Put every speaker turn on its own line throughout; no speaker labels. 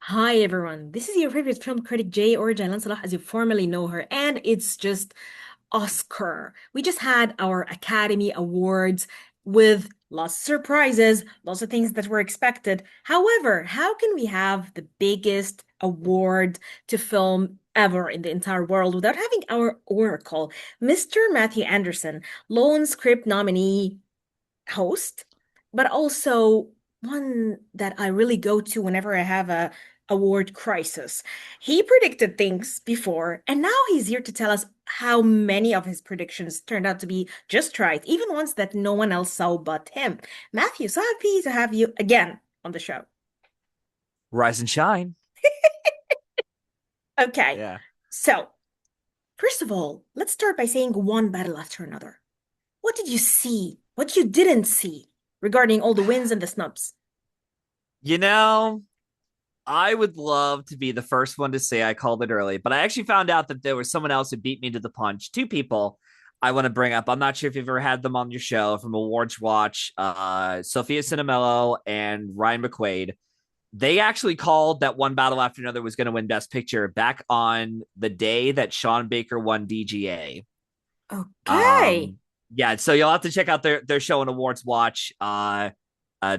Hi everyone, this is your favorite film critic Jay or Jaylan Salah as you formerly know her, and it's just Oscar. We just had our Academy Awards with lots of surprises, lots of things that were expected. However, how can we have the biggest award to film ever in the entire world without having our oracle, Mr. Matthew Anderson, lone script nominee host, but also one that I really go to whenever I have a award crisis. He predicted things before, and now he's here to tell us how many of his predictions turned out to be just right, even ones that no one else saw but him. Matthew, so happy to have you again on the show.
Rise and shine.
Okay,
Yeah.
so first of all, let's start by saying one battle after another. What did you see? What you didn't see regarding all the wins and the snubs?
You know, I would love to be the first one to say I called it early, but I actually found out that there was someone else who beat me to the punch. Two people I want to bring up. I'm not sure if you've ever had them on your show from Awards Watch, Sophia Cinemello and Ryan McQuaid. They actually called that one battle after another was going to win Best Picture back on the day that Sean Baker won DGA.
Okay.
Um, yeah, so you'll have to check out their show on Awards Watch.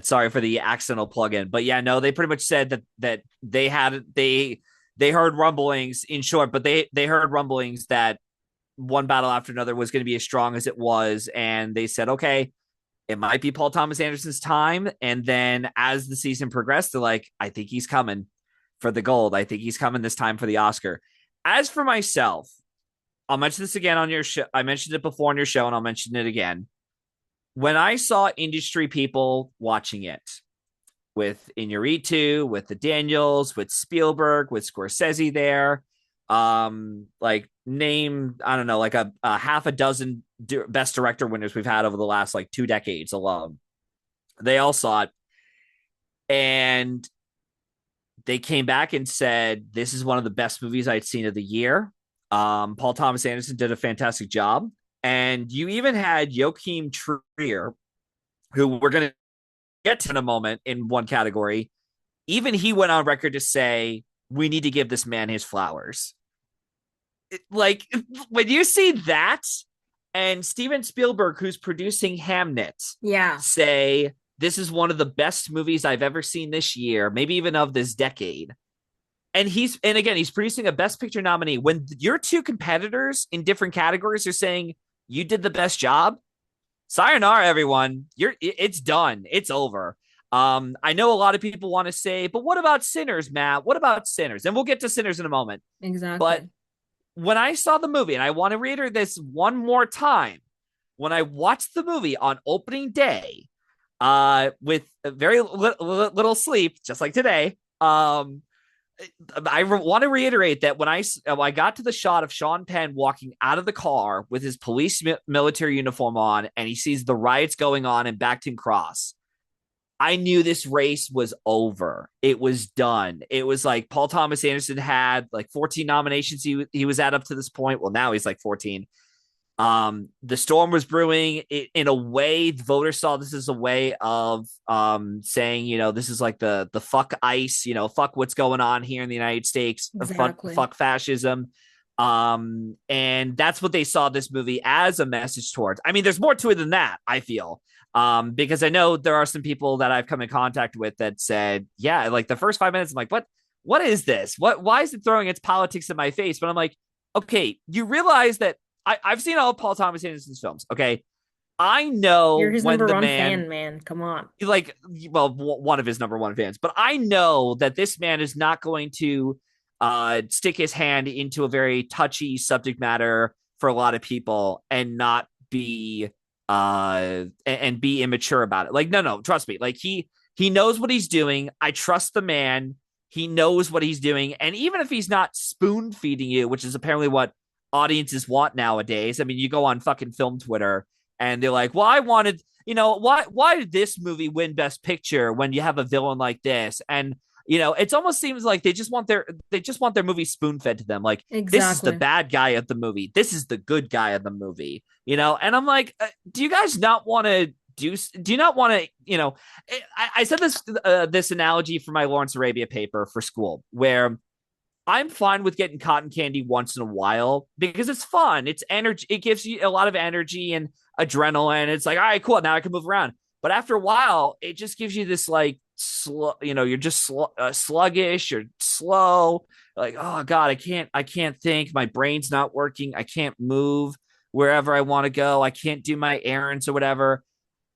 Sorry for the accidental plug-in, but yeah, no, they pretty much said that they heard rumblings in short, but they heard rumblings that one battle after another was going to be as strong as it was, and they said, okay, it might be Paul Thomas Anderson's time. And then as the season progressed, they're like, I think he's coming for the gold. I think he's coming this time for the Oscar. As for myself, I'll mention this again on your show. I mentioned it before on your show, and I'll mention it again. When I saw industry people watching it with Inarritu, with the Daniels, with Spielberg, with Scorsese there, like name, I don't know, like a half a dozen best director winners we've had over the last like 2 decades alone. They all saw it, and they came back and said, this is one of the best movies I'd seen of the year. Paul Thomas Anderson did a fantastic job. And you even had Joachim Trier, who we're going to get to in a moment in one category. Even he went on record to say, we need to give this man his flowers. Like, when you see that and Steven Spielberg, who's producing Hamnet,
Yeah.
say, this is one of the best movies I've ever seen this year, maybe even of this decade. And again, he's producing a Best Picture nominee. When your two competitors in different categories are saying you did the best job, sayonara, everyone. It's done. It's over. I know a lot of people want to say, but what about Sinners, Matt? What about Sinners? And we'll get to Sinners in a moment. But
Exactly.
when I saw the movie, and I want to reiterate this one more time, when I watched the movie on opening day, with very little sleep, just like today, I want to reiterate that when I got to the shot of Sean Penn walking out of the car with his police military uniform on, and he sees the riots going on in Backton Cross, I knew this race was over. It was done. It was like Paul Thomas Anderson had like 14 nominations he was at up to this point. Well, now he's like 14. The storm was brewing. In a way, voters saw this as a way of saying, this is like the fuck ICE, fuck what's going on here in the United States,
Exactly.
fuck fascism. And that's what they saw this movie as a message towards. I mean, there's more to it than that, I feel. Because I know there are some people that I've come in contact with that said, yeah, like the first 5 minutes, I'm like, what is this? Why is it throwing its politics in my face? But I'm like, okay, you realize that I've seen all of Paul Thomas Anderson's films. Okay. I
You're
know
his
when
number
the
one
man,
fan, man. Come on.
like, well, one of his number one fans, but I know that this man is not going to stick his hand into a very touchy subject matter for a lot of people and not be and be immature about it. Like, no, trust me. Like he knows what he's doing. I trust the man. He knows what he's doing. And even if he's not spoon feeding you, which is apparently what audiences want nowadays. I mean, you go on fucking film Twitter and they're like, well, I wanted, why did this movie win Best Picture when you have a villain like this? And it almost seems like they just want their movie spoon fed to them. Like, this is the
Exactly.
bad guy of the movie. This is the good guy of the movie. And I'm like, do you guys not want to do you not want to, I said this analogy for my Lawrence Arabia paper for school, where I'm fine with getting cotton candy once in a while because it's fun. It's energy. It gives you a lot of energy and adrenaline. It's like, all right, cool. Now I can move around. But after a while, it just gives you this like, you're just sluggish. You're slow. Like, oh God, I can't think. My brain's not working. I can't move wherever I want to go. I can't do my errands or whatever.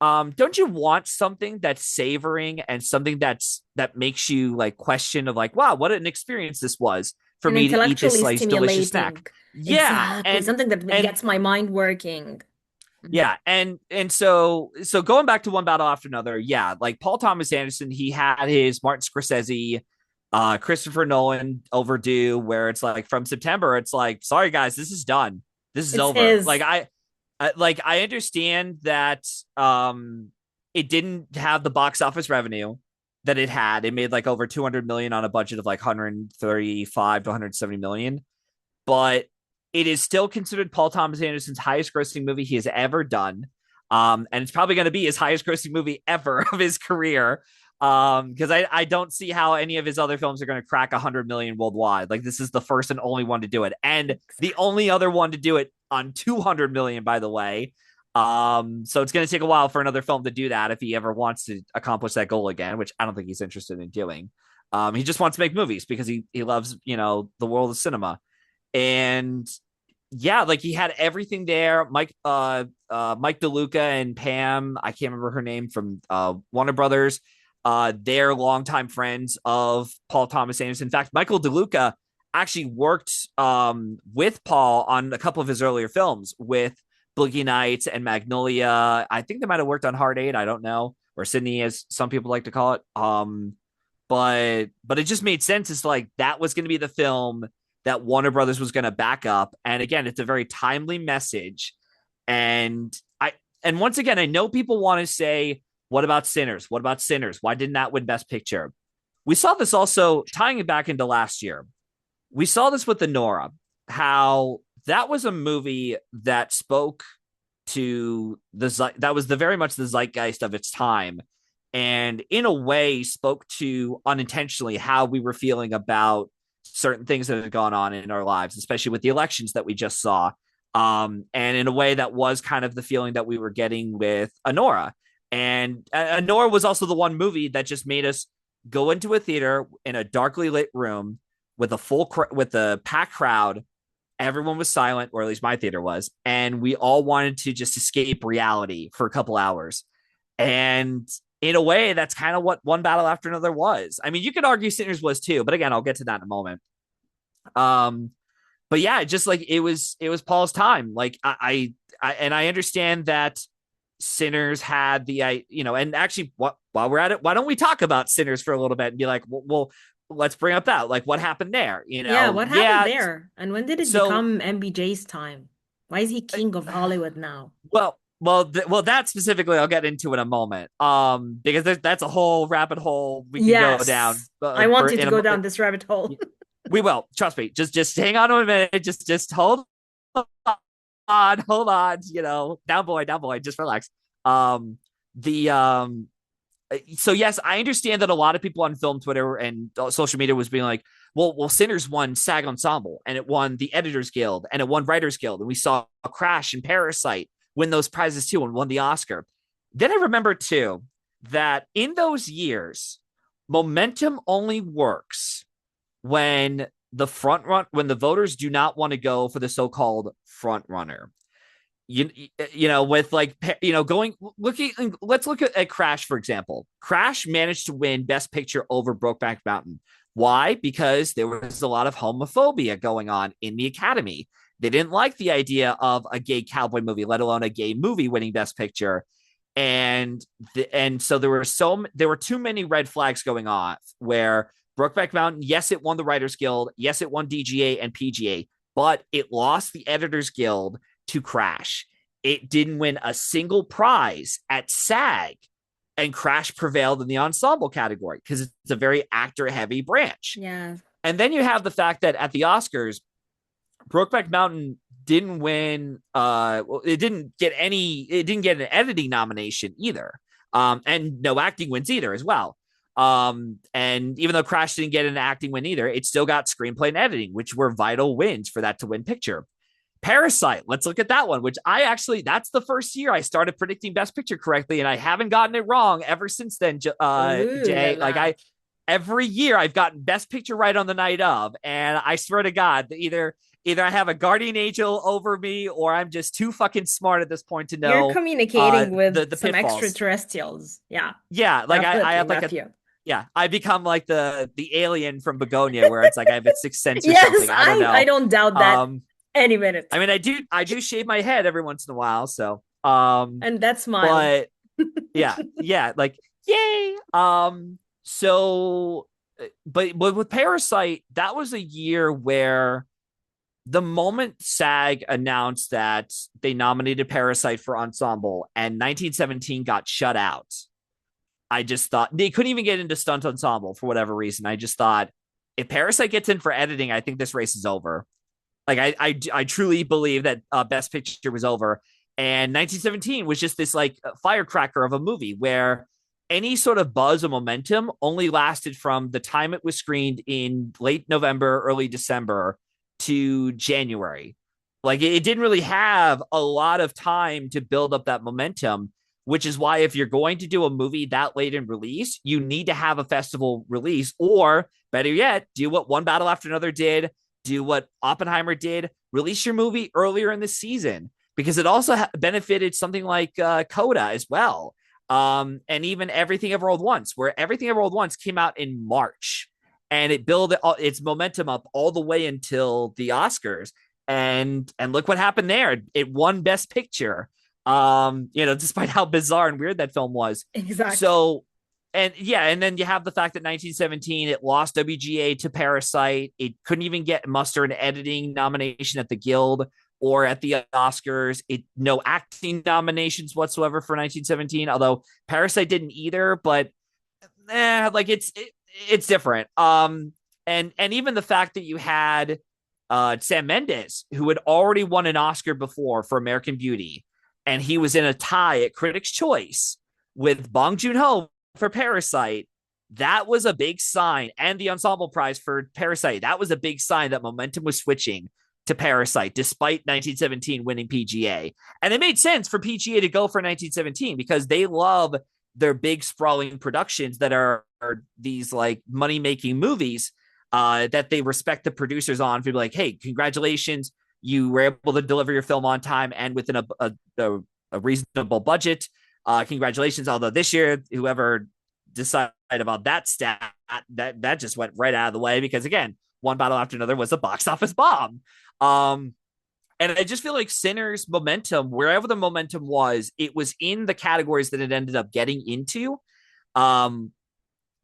Don't you want something that's savoring and something that makes you like question of like, wow, what an experience this was for
And
me to eat this
intellectually
like delicious snack.
stimulating.
Yeah,
Exactly.
and
Something that
and
gets my mind working. Mhm.
yeah, and so going back to one battle after another, yeah, like Paul Thomas Anderson, he had his Martin Scorsese, Christopher Nolan overdue, where it's like from September, it's like, sorry guys, this is done, this is
It's
over.
his.
I understand that it didn't have the box office revenue that it had. It made like over 200 million on a budget of like 135 to 170 million, but it is still considered Paul Thomas Anderson's highest grossing movie he has ever done. And it's probably going to be his highest grossing movie ever of his career. Because I don't see how any of his other films are going to crack 100 million worldwide. Like, this is the first and only one to do it, and the only other one to do it on 200 million, by the way. So it's going to take a while for another film to do that if he ever wants to accomplish that goal again, which I don't think he's interested in doing. He just wants to make movies because he loves, the world of cinema. And yeah, like he had everything there. Mike DeLuca and Pam, I can't remember her name, from Warner Brothers. They're longtime friends of Paul Thomas Anderson. In fact, Michael DeLuca actually worked with Paul on a couple of his earlier films with Boogie Nights and Magnolia. I think they might have worked on Hard Eight. I don't know, or Sydney, as some people like to call it. But it just made sense. It's like that was going to be the film that Warner Brothers was going to back up. And again, it's a very timely message. And once again, I know people want to say, what about Sinners? What about Sinners? Why didn't that win Best Picture? We saw this also tying it back into last year. We saw this with Anora, how that was a movie that spoke to that was the very much the zeitgeist of its time, and in a way spoke to unintentionally how we were feeling about certain things that had gone on in our lives, especially with the elections that we just saw. And in a way that was kind of the feeling that we were getting with Anora. And Anora was also the one movie that just made us go into a theater in a darkly lit room with with a packed crowd. Everyone was silent, or at least my theater was, and we all wanted to just escape reality for a couple hours. And in a way, that's kind of what One Battle After Another was. I mean, you could argue Sinners was too, but again, I'll get to that in a moment. Um, but yeah, just like it was Paul's time. Like I understand that Sinners had and actually, while we're at it, why don't we talk about Sinners for a little bit and be like, well, let's bring up that, like, what happened there?
Yeah, what happened
Yeah.
there? And when did it
So,
become MBJ's time? Why is he king of Hollywood now?
that specifically, I'll get into in a moment. Because that's a whole rabbit hole we can go down.
Yes. I want
For
you to
in
go
a
down this rabbit hole.
We will, trust me. Just hang on a minute. Just hold hold on. Down boy, just relax. Um, the So yes, I understand that a lot of people on film Twitter and social media was being like, well, Sinners won SAG Ensemble, and it won the Editors Guild, and it won Writers Guild, and we saw Crash and Parasite win those prizes too, and won the Oscar. Then I remember too that in those years, momentum only works when the voters do not want to go for the so-called front runner. With like, going looking, let's look at Crash, for example. Crash managed to win Best Picture over Brokeback Mountain. Why? Because there was a lot of homophobia going on in the Academy. They didn't like the idea of a gay cowboy movie, let alone a gay movie winning Best Picture. And so there were too many red flags going on where Brokeback Mountain, yes, it won the Writers Guild, yes, it won DGA and PGA, but it lost the Editors Guild to Crash. It didn't win a single prize at SAG, and Crash prevailed in the ensemble category because it's a very actor heavy branch.
Yeah.
And then you have the fact that at the Oscars, Brokeback Mountain didn't win. Well, it didn't get an editing nomination either. And no acting wins either as well. And even though Crash didn't get an acting win either, it still got screenplay and editing, which were vital wins for that to win picture. Parasite, let's look at that one, which that's the first year I started predicting Best Picture correctly, and I haven't gotten it wrong ever since then,
Ooh la
Jay.
la.
Every year I've gotten Best Picture right on the night of, and I swear to God, either I have a guardian angel over me, or I'm just too fucking smart at this point to
You're
know
communicating with
the
some
pitfalls.
extraterrestrials. Yeah,
Yeah, I
definitely,
have like a
nephew.
yeah, I become like the alien from Bugonia, where it's like I have a sixth sense or
Yes,
something. I don't
I
know.
don't doubt that
Um,
any minute.
I mean, I do shave my head every once in a while, so
And that smile.
but yeah, like yay. So, but with Parasite, that was a year where the moment SAG announced that they nominated Parasite for ensemble and 1917 got shut out, I just thought they couldn't even get into stunt ensemble for whatever reason. I just thought if Parasite gets in for editing, I think this race is over. Like I truly believe that Best Picture was over, and 1917 was just this like firecracker of a movie where any sort of buzz or momentum only lasted from the time it was screened in late November, early December to January. Like it didn't really have a lot of time to build up that momentum, which is why if you're going to do a movie that late in release, you need to have a festival release, or better yet, do what One Battle After Another did, do what Oppenheimer did, release your movie earlier in the season, because it also benefited something like Coda as well. And even Everything Ever All Once, where Everything Ever All Once came out in March, and it built its momentum up all the way until the Oscars. And look what happened there. It won Best Picture. Despite how bizarre and weird that film was.
Exactly.
So, and yeah, and then you have the fact that 1917 it lost WGA to Parasite. It couldn't even get muster an editing nomination at the Guild or at the Oscars. It no acting nominations whatsoever for 1917. Although Parasite didn't either, but it's different. And even the fact that you had Sam Mendes, who had already won an Oscar before for American Beauty, and he was in a tie at Critics' Choice with Bong Joon-ho for Parasite. That was a big sign, and the ensemble prize for Parasite. That was a big sign that momentum was switching to Parasite, despite 1917 winning PGA. And it made sense for PGA to go for 1917 because they love their big sprawling productions that are these like money making movies that they respect the producers on. To be like, hey, congratulations, you were able to deliver your film on time and within a reasonable budget. Congratulations. Although this year, whoever decided about that stat, that just went right out of the way because again, One Battle After Another was a box office bomb. And I just feel like Sinners' momentum, wherever the momentum was, it was in the categories that it ended up getting into.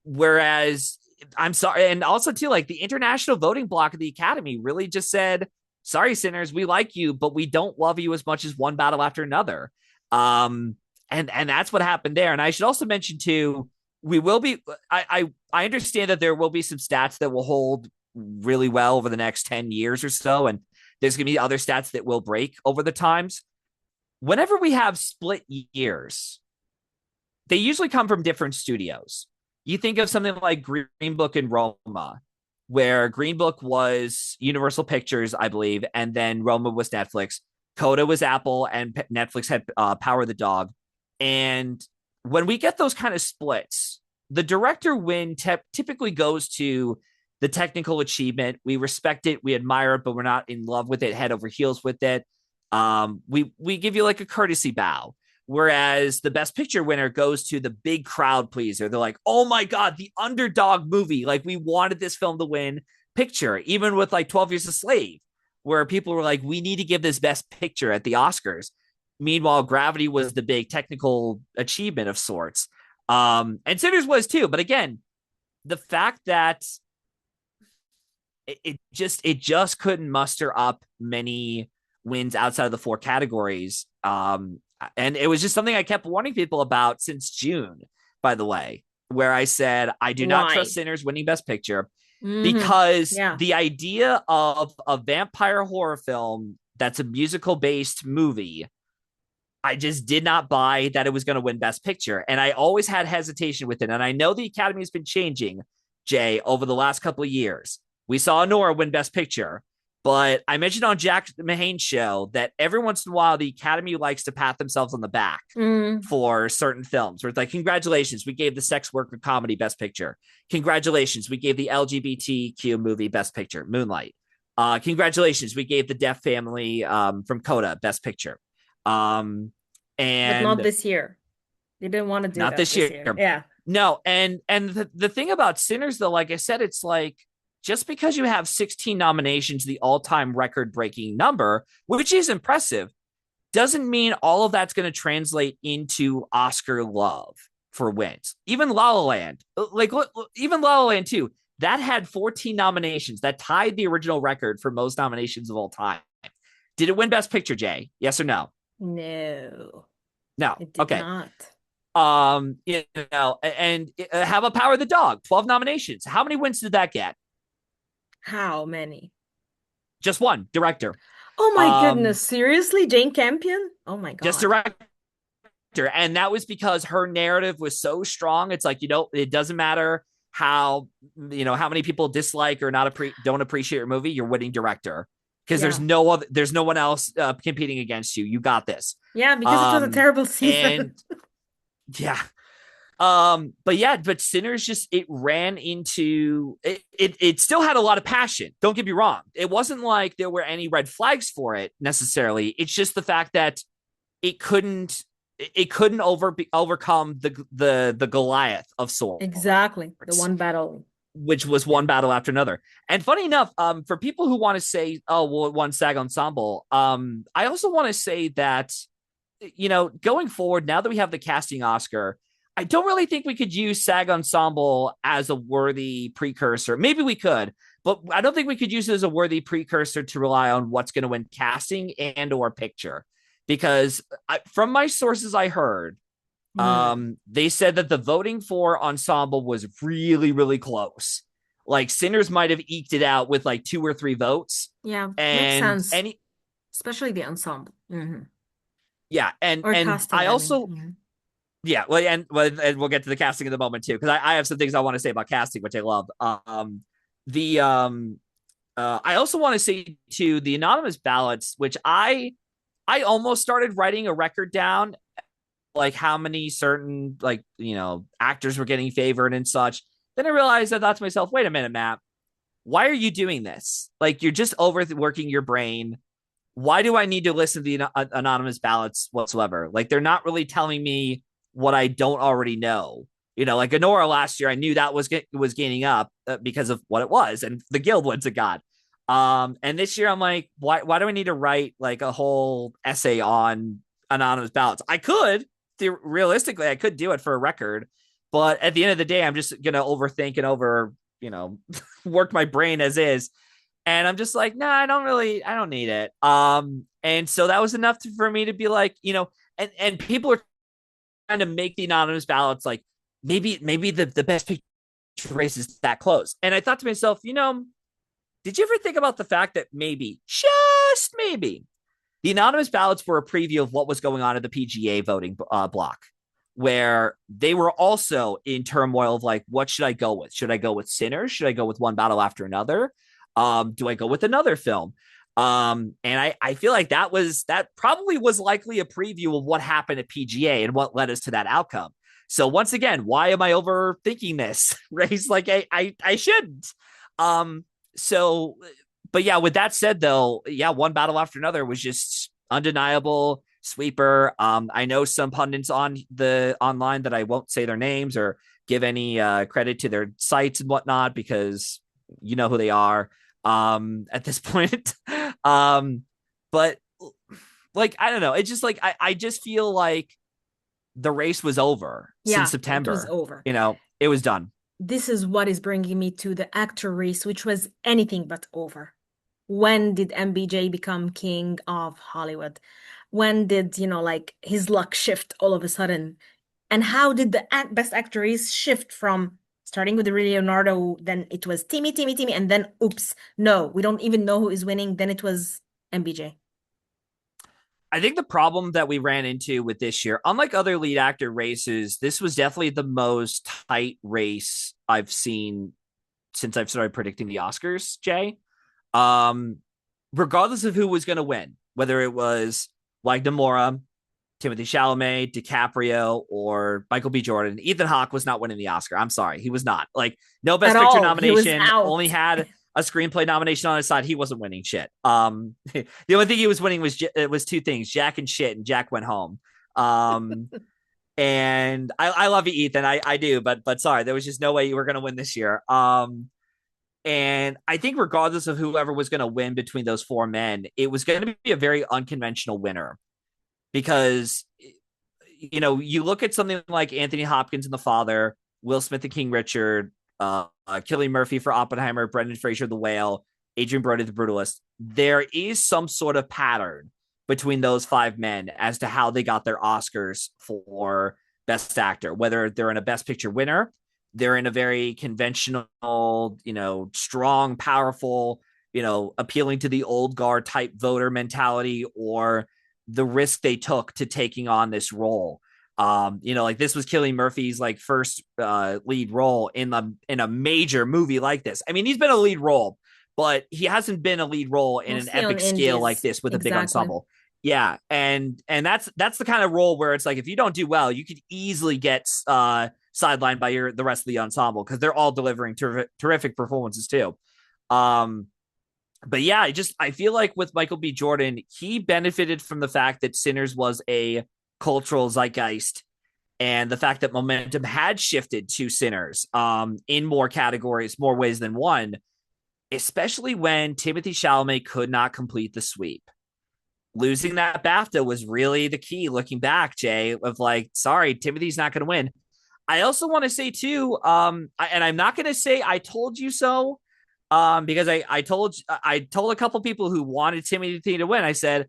Whereas I'm sorry, and also too, like the international voting block of the Academy really just said, "Sorry, Sinners, we like you, but we don't love you as much as One Battle After Another." And that's what happened there. And I should also mention too, we will be. I understand that there will be some stats that will hold really well over the next 10 years or so, and there's going to be other stats that will break over the times. Whenever we have split years, they usually come from different studios. You think of something like Green Book and Roma, where Green Book was Universal Pictures, I believe, and then Roma was Netflix. Coda was Apple, and Netflix had Power of the Dog. And when we get those kind of splits, the director win typically goes to the technical achievement. We respect it, we admire it, but we're not in love with it, head over heels with it. We give you like a courtesy bow. Whereas the Best Picture winner goes to the big crowd pleaser. They're like, oh my God, the underdog movie. Like, we wanted this film to win picture, even with like 12 Years a Slave, where people were like, we need to give this Best Picture at the Oscars. Meanwhile, Gravity was the big technical achievement of sorts. And Sinners was too. But again, the fact that it just couldn't muster up many wins outside of the four categories. And it was just something I kept warning people about since June, by the way, where I said, I do not trust
Why?
Sinners winning Best Picture
Mm-hmm.
because
Yeah.
the idea of a vampire horror film that's a musical based movie, I just did not buy that it was going to win Best Picture. And I always had hesitation with it. And I know the Academy has been changing, Jay, over the last couple of years. We saw Anora win Best Picture, but I mentioned on Jack Mahane's show that every once in a while the Academy likes to pat themselves on the back
Mm.
for certain films. Where it's like, congratulations, we gave the sex worker comedy Best Picture. Congratulations, we gave the LGBTQ movie Best Picture, Moonlight. Congratulations, we gave the Deaf Family from Coda Best Picture. Um,
But not
and
this year. They didn't want to do
not
that
this
this
year.
year. Yeah.
No, and the thing about Sinners, though, like I said, it's like just because you have 16 nominations, the all-time record-breaking number, which is impressive, doesn't mean all of that's going to translate into Oscar love for wins. Even La La Land, like even La La Land too, that had 14 nominations, that tied the original record for most nominations of all time. Did it win Best Picture, Jay? Yes or no?
No,
No.
it did
Okay.
not.
You know, and how about Power of the Dog? 12 nominations. How many wins did that get?
How many?
Just one, director.
Oh my
Um,
goodness. Seriously? Jane Campion? Oh my
just
God.
director. And that was because her narrative was so strong. It's like, it doesn't matter how, how many people dislike or don't appreciate your movie, you're winning director. Because
Yeah.
there's no one else competing against you. You got this.
Yeah, because it was a
Um,
terrible season.
and yeah, but Sinners just it ran into it still had a lot of passion. Don't get me wrong. It wasn't like there were any red flags for it necessarily. It's just the fact that it couldn't overcome the Goliath of sorts,
Exactly. The one battle.
which was one battle after another. And funny enough, for people who want to say, oh, well, it won SAG Ensemble, I also want to say that, going forward, now that we have the casting Oscar, I don't really think we could use SAG Ensemble as a worthy precursor. Maybe we could, but I don't think we could use it as a worthy precursor to rely on what's going to win casting and or picture. Because from my sources I heard,
Hmm.
they said that the voting for Ensemble was really, really close. Like Sinners might have eked it out with like 2 or 3 votes.
Yeah, makes
And
sense.
any
Especially the ensemble.
Yeah,
Or
and
casting,
I
I mean.
also yeah, and we'll get to the casting in a moment too, because I have some things I want to say about casting, which I love. The I also want to say to the anonymous ballots, which I almost started writing a record down, like how many certain actors were getting favored and such. Then I realized, I thought to myself, wait a minute, Matt, why are you doing this? Like you're just overworking your brain. Why do I need to listen to the anonymous ballots whatsoever? Like they're not really telling me what I don't already know. Like Anora last year, I knew that was gaining up because of what it was and the guild wins it got. And this year I'm like, why do I need to write like a whole essay on anonymous ballots? I could realistically, I could do it for a record, but at the end of the day, I'm just gonna overthink and work my brain as is. And I'm just like, nah, I don't need it. And so that was enough for me to be like, and people are trying to make the anonymous ballots like maybe the best picture race is that close. And I thought to myself, did you ever think about the fact that maybe, just maybe, the anonymous ballots were a preview of what was going on at the PGA voting block, where they were also in turmoil of like, what should I go with? Should I go with Sinners? Should I go with One Battle After Another? Do I go with another film? And I feel like that probably was likely a preview of what happened at PGA and what led us to that outcome. So once again, why am I overthinking this? Race like I shouldn't. Um, so but yeah, with that said though, yeah, One Battle After Another was just undeniable sweeper. I know some pundits on the online that I won't say their names or give any credit to their sites and whatnot because you know who they are at this point. um but like I don't know, it's just like I just feel like the race was over since
Yeah, it was
September.
over.
It was done.
This is what is bringing me to the actor race, which was anything but over. When did MBJ become king of Hollywood? When did, like his luck shift all of a sudden? And how did the best actor race shift from starting with Leonardo, then it was Timmy, Timmy, Timmy, and then oops, no, we don't even know who is winning. Then it was MBJ.
I think the problem that we ran into with this year, unlike other lead actor races, this was definitely the most tight race I've seen since I've started predicting the Oscars, Jay. Um, Regardless of who was going to win, whether it was like Namora, Timothy Chalamet, DiCaprio, or Michael B. Jordan, Ethan Hawke was not winning the Oscar. I'm sorry, he was not. Like, no
At
Best Picture
all. He was
nomination, only
out.
had a screenplay nomination on his side. He wasn't winning shit. The only thing he was winning was two things: Jack and shit, and Jack went home. Um, and I love you, Ethan. I do, but sorry, there was just no way you were going to win this year. And I think regardless of whoever was going to win between those four men, it was going to be a very unconventional winner because you look at something like Anthony Hopkins in The Father, Will Smith and King Richard, Cillian Murphy for Oppenheimer, Brendan Fraser The Whale, Adrian Brody The Brutalist. There is some sort of pattern between those five men as to how they got their Oscars for Best Actor, whether they're in a Best Picture winner, they're in a very conventional, strong, powerful, appealing to the old guard type voter mentality, or the risk they took to taking on this role. Like this was Cillian Murphy's like first lead role in a major movie like this. I mean, he's been a lead role, but he hasn't been a lead role in an
Mostly on
epic scale like
indies.
this with a big
Exactly.
ensemble. Yeah, and that's the kind of role where it's like if you don't do well, you could easily get sidelined by the rest of the ensemble because they're all delivering terrific performances too. Um, but yeah, I feel like with Michael B. Jordan, he benefited from the fact that Sinners was a cultural zeitgeist and the fact that momentum had shifted to Sinners in more categories, more ways than one, especially when Timothy Chalamet could not complete the sweep. Losing that BAFTA was really the key looking back, Jay, of like, sorry, Timothy's not going to win. I also want to say too, and I'm not going to say I told you so, because I told a couple people who wanted Timothy to win. I said,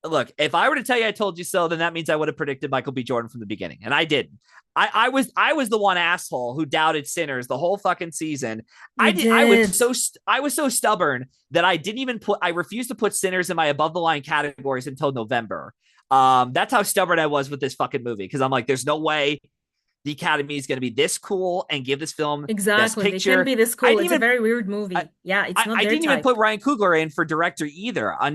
look, if I were to tell you I told you so, then that means I would have predicted Michael B. Jordan from the beginning, and I didn't. I was the one asshole who doubted Sinners the whole fucking season.
You did.
I was so stubborn that I refused to put Sinners in my above the line categories until November. That's how stubborn I was with this fucking movie because I'm like, there's no way the Academy is going to be this cool and give this film Best
Exactly. They can't
Picture.
be this
I
cool.
didn't
It's a
even
very weird
I,
movie. Yeah, it's not
I
their
didn't even
type.
put Ryan Coogler in for director either. I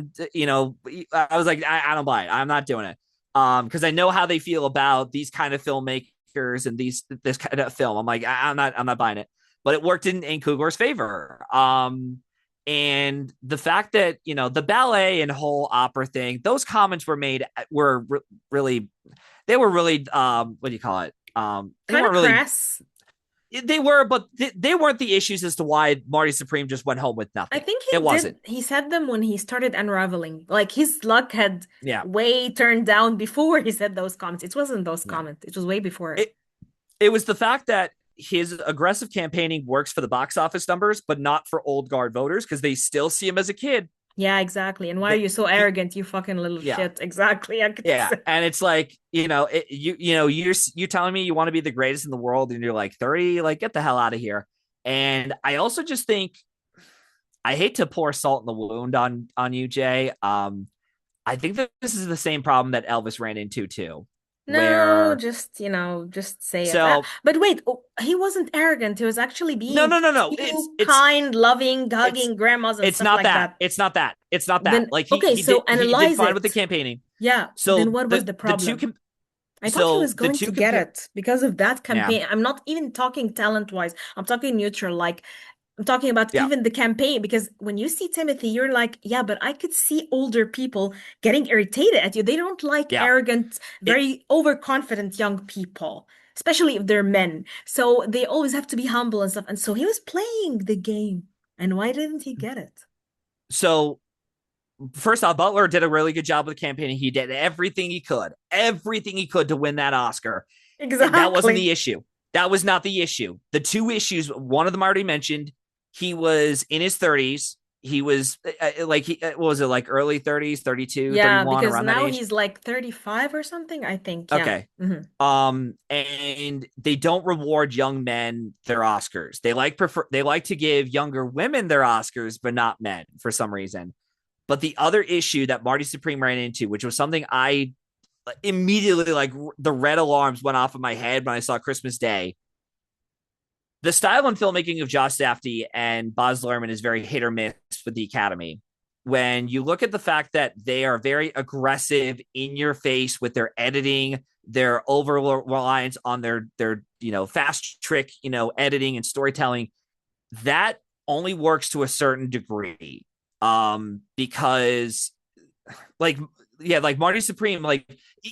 was like, I don't buy it. I'm not doing it. Because I know how they feel about these kind of filmmakers and this kind of film. I'm like, I'm not buying it. But it worked in Coogler's favor. And the fact that the ballet and whole opera thing, those comments really, they were really what do you call it? They
Kind of
weren't really
crass.
they were, but they weren't the issues as to why Marty Supreme just went home with
I
nothing.
think
It wasn't.
he said them when he started unraveling. Like his luck had
Yeah,
way turned down before he said those comments. It wasn't those
yeah.
comments. It was way before.
It it was the fact that his aggressive campaigning works for the box office numbers, but not for old guard voters because they still see him as a kid.
Yeah, exactly. And why are
That
you so
he,
arrogant, you fucking little
yeah,
shit? Exactly. I could
yeah,
say.
and it's like you're telling me you want to be the greatest in the world, and you're like 30, like get the hell out of here. And I also just think I hate to pour salt in the wound on you, Jay. I think that this is the same problem that Elvis ran into too,
No,
where
just, just say it.
so
But wait, oh, he wasn't arrogant. He was actually
no
being
no no no it's
cute,
it's
kind, loving,
it's
hugging grandmas and
it's
stuff
not
like
that
that.
it's not that
Then,
like
okay, so
he did
analyze
fine with the
it.
campaigning.
Yeah, then
So
what was the
the two
problem? I thought he was
the
going
two
to get
compare
it because of that
yeah
campaign. I'm not even talking talent-wise. I'm talking neutral. Like, I'm talking about
yeah
even the campaign because when you see Timothy, you're like, yeah, but I could see older people getting irritated at you. They don't like
yeah
arrogant,
it
very overconfident young people, especially if they're men. So they always have to be humble and stuff. And so he was playing the game. And why didn't he get it?
so first off, Butler did a really good job with the campaign. He did everything he could to win that Oscar. That wasn't
Exactly.
the issue. That was not the issue. The two issues, one of them I already mentioned, he was in his 30s. He was what was it, like early 30s, 32,
Yeah,
31,
because
around that
now
age.
he's like 35 or something, I think. Yeah.
Okay.
Hmm.
And they don't reward young men their Oscars. They like to give younger women their Oscars, but not men for some reason. But the other issue that Marty Supreme ran into, which was something I immediately like the red alarms went off in my head when I saw Christmas Day. The style and filmmaking of Josh Safdie and Baz Luhrmann is very hit or miss with the Academy. When you look at the fact that they are very aggressive, in your face with their editing, their over reliance on their fast trick editing and storytelling, that only works to a certain degree. Because like like Marty Supreme, like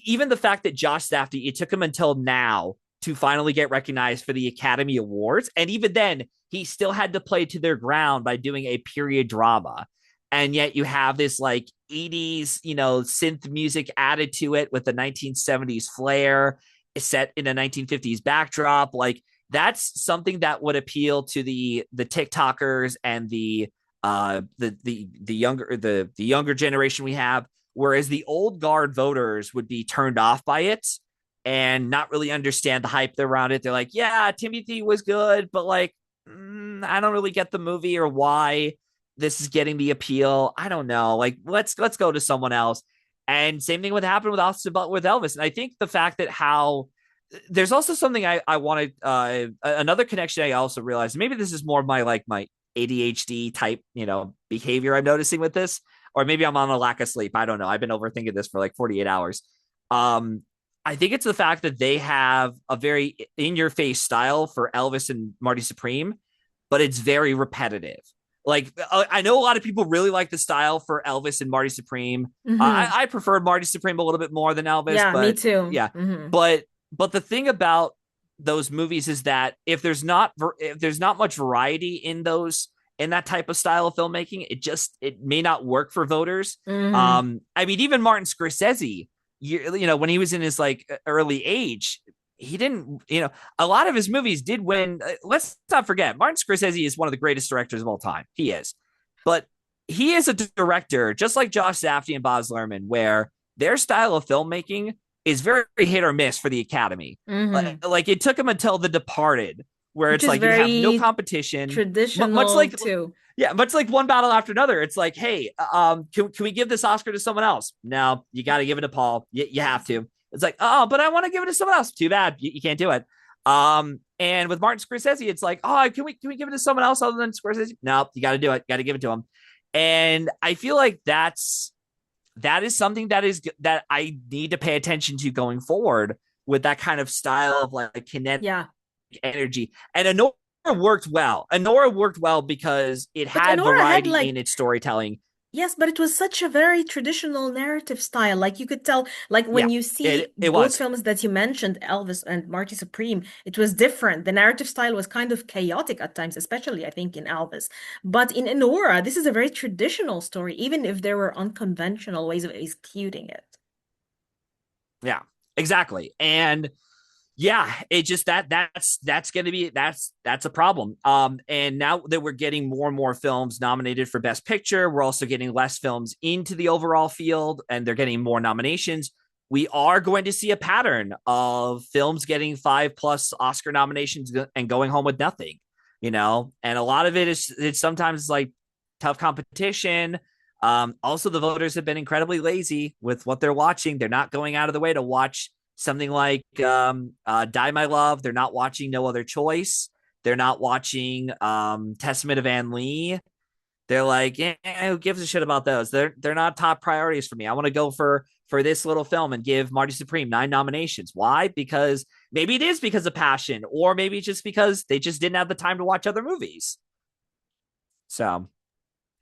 even the fact that Josh Safdie, it took him until now to finally get recognized for the Academy Awards. And even then, he still had to play to their ground by doing a period drama. And yet you have this like 80s, synth music added to it with the 1970s flair set in a 1950s backdrop. Like that's something that would appeal to the TikTokers and the younger generation we have, whereas the old guard voters would be turned off by it and not really understand the hype around it. They're like, yeah, Timothy was good, but like, I don't really get the movie or why this is getting the appeal. I don't know. Like, let's go to someone else. And same thing would happen with Elvis. And I think the fact that how there's also something I wanted, another connection I also realized, maybe this is more of my ADHD type, behavior I'm noticing with this, or maybe I'm on a lack of sleep. I don't know. I've been overthinking this for like 48 hours. I think it's the fact that they have a very in your face style for Elvis and Marty Supreme, but it's very repetitive. Like I know a lot of people really like the style for Elvis and Marty Supreme.
Hmm.
I preferred Marty Supreme a little bit more than Elvis,
Yeah, me
but
too.
yeah,
Hmm.
but the thing about those movies is that if there's not much variety in that type of style of filmmaking, it may not work for voters.
Hmm.
I mean, even Martin Scorsese, when he was in his like early age, he didn't, a lot of his movies did win. Let's not forget, Martin Scorsese is one of the greatest directors of all time. He is, but he is a director just like Josh Safdie and Baz Luhrmann, where their style of filmmaking is very hit or miss for the Academy.
Hmm.
Like it took him until The Departed, where
Which
it's
is
like you have no
very
competition, much
traditional
like
too.
yeah, much like One Battle After Another. It's like, hey, can we give this Oscar to someone else? No, you got to give it to Paul. You have to. It's like, oh, but I want to give it to someone else. Too bad, you can't do it. And with Martin Scorsese, it's like, oh, can we give it to someone else other than Scorsese? No, you got to do it. Got to give it to him. And I feel like that is something that I need to pay attention to going forward with that kind of style of like kinetic
Yeah.
energy. And Anora worked well because it
But
had
Anora had
variety
like,
in its storytelling.
yes, but it was such a very traditional narrative style. Like you could tell, like when
Yeah,
you
it
see
it
both
was.
films that you mentioned, Elvis and Marty Supreme, it was different. The narrative style was kind of chaotic at times, especially I think in Elvis. But in Enora, this is a very traditional story, even if there were unconventional ways of executing it.
Yeah, exactly. And yeah, it just that's gonna be that's a problem. And now that we're getting more and more films nominated for Best Picture, we're also getting less films into the overall field, and they're getting more nominations. We are going to see a pattern of films getting 5+ Oscar nominations and going home with nothing, and a lot of it is it's sometimes like tough competition. Also, the voters have been incredibly lazy with what they're watching. They're not going out of the way to watch something like Die My Love. They're not watching No Other Choice. They're not watching Testament of Anne Lee. They're like, who gives a shit about those? They're not top priorities for me. I want to go for this little film and give Marty Supreme 9 nominations. Why? Because maybe it is because of passion, or maybe just because they just didn't have the time to watch other movies. So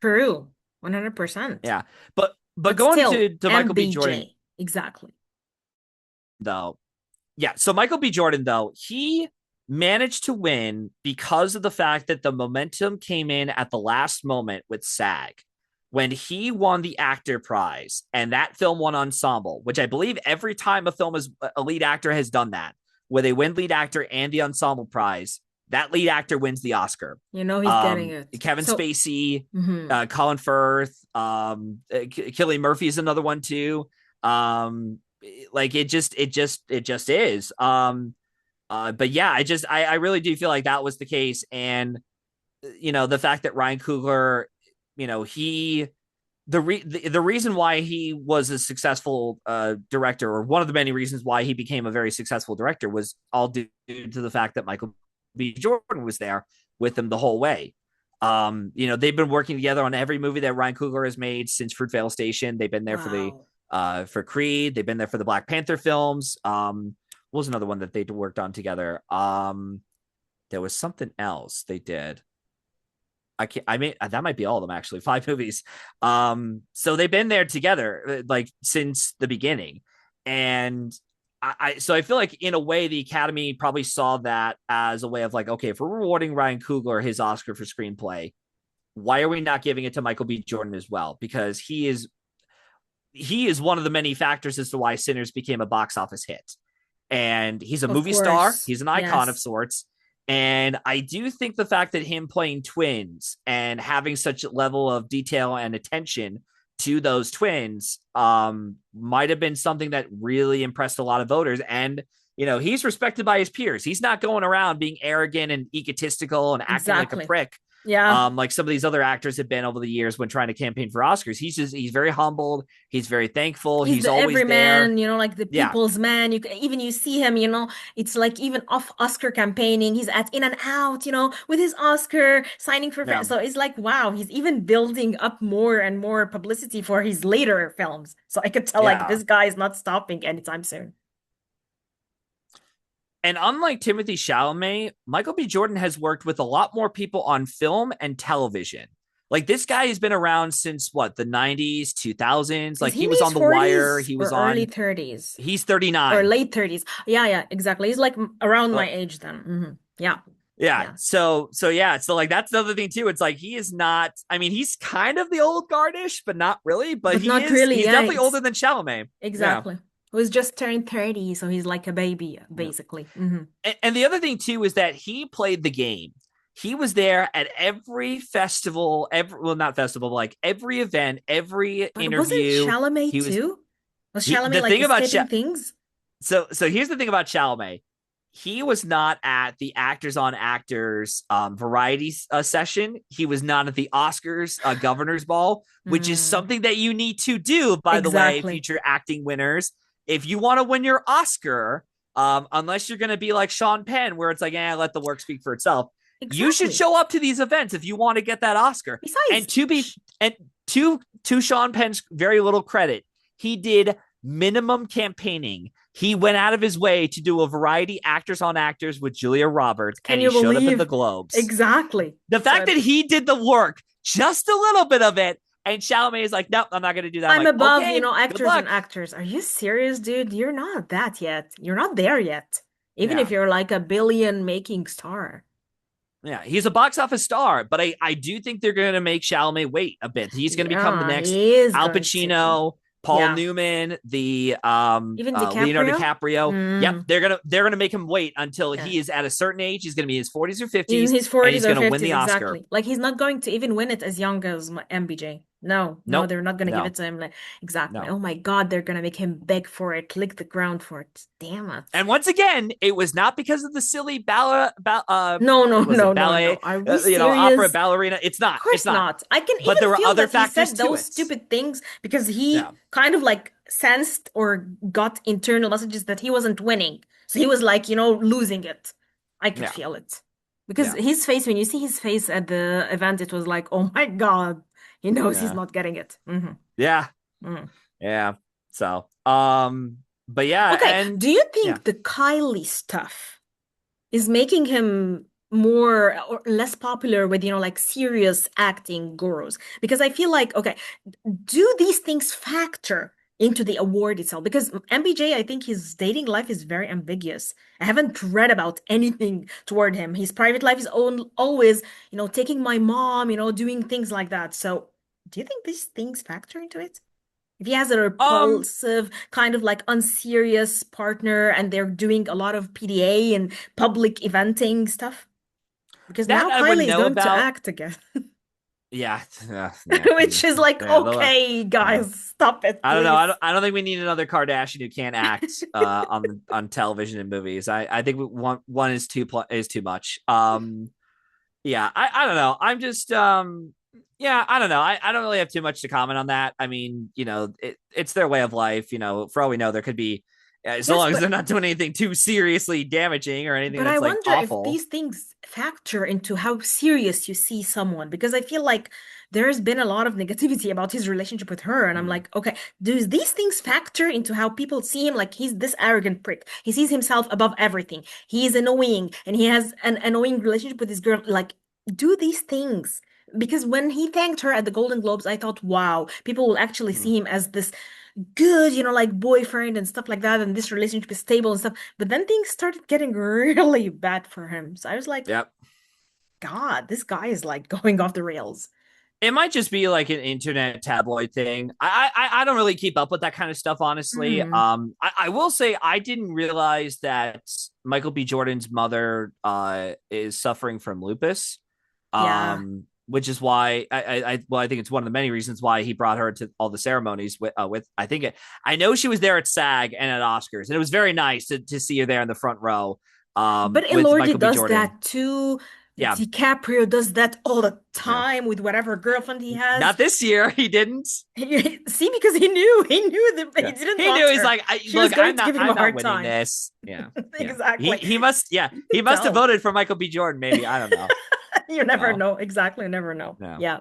True, 100%.
yeah, but
But
going
still,
to Michael B. Jordan
MBJ. Exactly.
though, yeah. So Michael B. Jordan, though, he managed to win because of the fact that the momentum came in at the last moment with SAG when he won the actor prize, and that film won ensemble, which I believe every time a film is a lead actor has done that, where they win lead actor and the ensemble prize, that lead actor wins the Oscar.
You know he's getting it.
Kevin
So,
Spacey,
mhm.
Colin Firth, Cillian Murphy is another one too. Like it just is. But yeah, I really do feel like that was the case, and the fact that Ryan Coogler, he the reason why he was a successful director, or one of the many reasons why he became a very successful director, was all due to the fact that Michael B. Jordan was there with him the whole way. They've been working together on every movie that Ryan Coogler has made since Fruitvale Station. They've been there
Wow.
for Creed. They've been there for the Black Panther films. What was another one that they worked on together? There was something else they did. I can't. I mean, that might be all of them actually. 5 movies. So they've been there together like since the beginning, and so I feel like in a way the Academy probably saw that as a way of like, okay, if we're rewarding Ryan Coogler his Oscar for screenplay, why are we not giving it to Michael B. Jordan as well? Because he is one of the many factors as to why Sinners became a box office hit. And he's a
Of
movie star,
course.
he's an icon of
Yes.
sorts. And I do think the fact that him playing twins and having such a level of detail and attention to those twins might have been something that really impressed a lot of voters. And, he's respected by his peers. He's not going around being arrogant and egotistical and acting like a
Exactly.
prick
Yeah.
like some of these other actors have been over the years when trying to campaign for Oscars. He's very humbled. He's very thankful.
He's
He's
the
always there.
everyman, like the
Yeah,
people's man. Even you see him, it's like even off Oscar campaigning, he's at in and out, with his Oscar signing for
yeah,
so it's like wow, he's even building up more and more publicity for his later films. So I could tell like
yeah.
this guy is not stopping anytime soon.
And unlike Timothy Chalamet, Michael B. Jordan has worked with a lot more people on film and television. Like this guy has been around since what, the 90s, 2000s.
Is
Like
he
he
in
was
his
on The Wire.
40s
He was
or early
on,
30s
he's
or
39.
late 30s? Yeah, yeah, exactly. He's like around my
Like,
age then. Yeah,
yeah.
yeah,
So yeah. So like that's another thing too. It's like he is not. I mean, he's kind of the old guardish, but not really. But
but not really.
He's
Yeah,
definitely
it's
older than Chalamet. Yeah.
exactly. He was just turned 30, so he's like a baby,
Yeah.
basically.
And the other thing too is that he played the game. He was there at every festival, not festival, but like every event, every
But wasn't
interview.
Chalamet
He was
too? Was
he.
Chalamet
The
like
thing about
escaping things?
so here's the thing about Chalamet. He was not at the Actors on Actors variety session. He was not at the Oscars Governor's Ball, which is
Mm,
something that you need to do, by the way,
exactly.
future acting winners. If you want to win your Oscar, unless you're going to be like Sean Penn, where it's like, let the work speak for itself. You should
Exactly.
show up to these events if you want to get that Oscar.
Besides,
And to Sean Penn's very little credit, he did minimum campaigning. He went out of his way to do a variety Actors on Actors with Julia Roberts,
can
and he
you
showed up in the
believe?
Globes.
Exactly.
The fact
So
that he did the work, just a little bit of it, and Chalamet is like, nope, I'm not going to do that. I'm
I'm
like,
above,
okay, good
actors and
luck.
actors. Are you serious, dude? You're not that yet. You're not there yet. Even if
Yeah.
you're like a billion making star.
Yeah, he's a box office star, but I do think they're going to make Chalamet wait a bit. He's going to become the
Yeah,
next
he is
Al
going to.
Pacino, Paul
Yeah.
Newman, the
Even
Leonardo
DiCaprio?
DiCaprio. Yep,
Mm,
they're gonna make him wait until
yeah.
he is at a certain age. He's going to be in his 40s or
In
50s,
his
and
40s
he's
or
going to win
50s,
the Oscar.
exactly. Like he's not going to even win it as young as MBJ. No, no,
Nope,
they're not going to give it
no,
to him. Like, exactly.
no.
Oh my God, they're going to make him beg for it, lick the ground for it. Damn it.
And once again, it was not because of the silly ballet,
No, no,
was it
no, no,
ballet,
no. Are we
opera
serious?
ballerina? It's
Of
not. It's
course
not.
not. I can
But
even
there were
feel
other
that he
factors
said
to
those
it.
stupid things because
Yeah,
he kind of like sensed or got internal messages that he wasn't winning. So he was like, losing it. I could
yeah,
feel it. Because
yeah,
his face, when you see his face at the event, it was like, oh my God, he knows he's
yeah,
not getting it.
yeah,
Mhm.
yeah. So, but yeah,
Okay,
and
do you
yeah.
think the Kylie stuff is making him more or less popular with, like serious acting gurus? Because I feel like, okay, do these things factor into the award itself? Because MBJ, I think his dating life is very ambiguous. I haven't read about anything toward him. His private life is always, taking my mom, doing things like that. So, do you think these things factor into it? If he has a
Um,
repulsive, kind of like unserious partner and they're doing a lot of PDA and public eventing stuff, because
that
now
I wouldn't
Kylie is
know
going to
about.
act again.
Yeah, yeah,
Which is like,
yeah.
okay,
Yeah.
guys, stop it,
I don't know.
please.
I don't think we need another Kardashian who can't act on television and movies. I think one is too much. Yeah, I don't know. I'm just Yeah, I don't know. I don't really have too much to comment on that. I mean, it's their way of life. For all we know, there could be, as
Yes,
long as they're not doing anything too seriously damaging or anything
but I
that's like
wonder if
awful.
these things factor into how serious you see someone, because I feel like there's been a lot of negativity about his relationship with her, and I'm
Mm,
like, okay, do these things factor into how people see him? Like he's this arrogant prick. He sees himself above everything. He is annoying, and he has an annoying relationship with his girl. Like, do these things? Because when he thanked her at the Golden Globes, I thought, wow, people will actually
mm.
see him as this good, like boyfriend and stuff like that, and this relationship is stable and stuff. But then things started getting really bad for him. So I was like,
Yep.
God, this guy is like going off the rails.
It might just be like an internet tabloid thing. I don't really keep up with that kind of stuff, honestly.
Hmm.
I will say I didn't realize that Michael B. Jordan's mother is suffering from lupus.
Yeah.
Which is why I think it's one of the many reasons why he brought her to all the ceremonies with I know she was there at SAG and at Oscars, and it was very nice to see her there in the front row,
But
with
Elordi
Michael B.
does
Jordan.
that too.
Yeah,
DiCaprio does that all the
yeah.
time with whatever girlfriend he has.
Not this year, he didn't.
See, because he knew that he
Yeah,
didn't
he knew.
want
He's
her.
like,
She was
look,
going to give him a
I'm not
hard
winning
time.
this. Yeah, yeah. He
Exactly.
he must. Yeah,
You
he
could
must have
tell.
voted for Michael B. Jordan. Maybe I don't know.
You never
No,
know. Exactly. You never know.
no.
Yeah.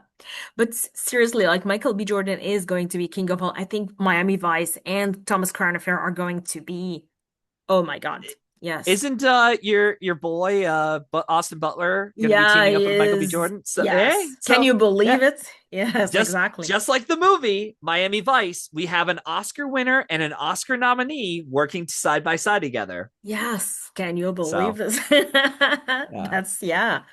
But seriously, like Michael B. Jordan is going to be king of all. I think Miami Vice and Thomas Crown Affair are going to be, oh my God. Yes.
Isn't your boy Austin Butler going to be
Yeah,
teaming up
he
with Michael B.
is.
Jordan? So
Yes. Can
so
you
yeah,
believe it? Yes,
just
exactly.
just like the movie Miami Vice, we have an Oscar winner and an Oscar nominee working side by side together.
Yes. Can you believe
So
this?
yeah,
That's, yeah.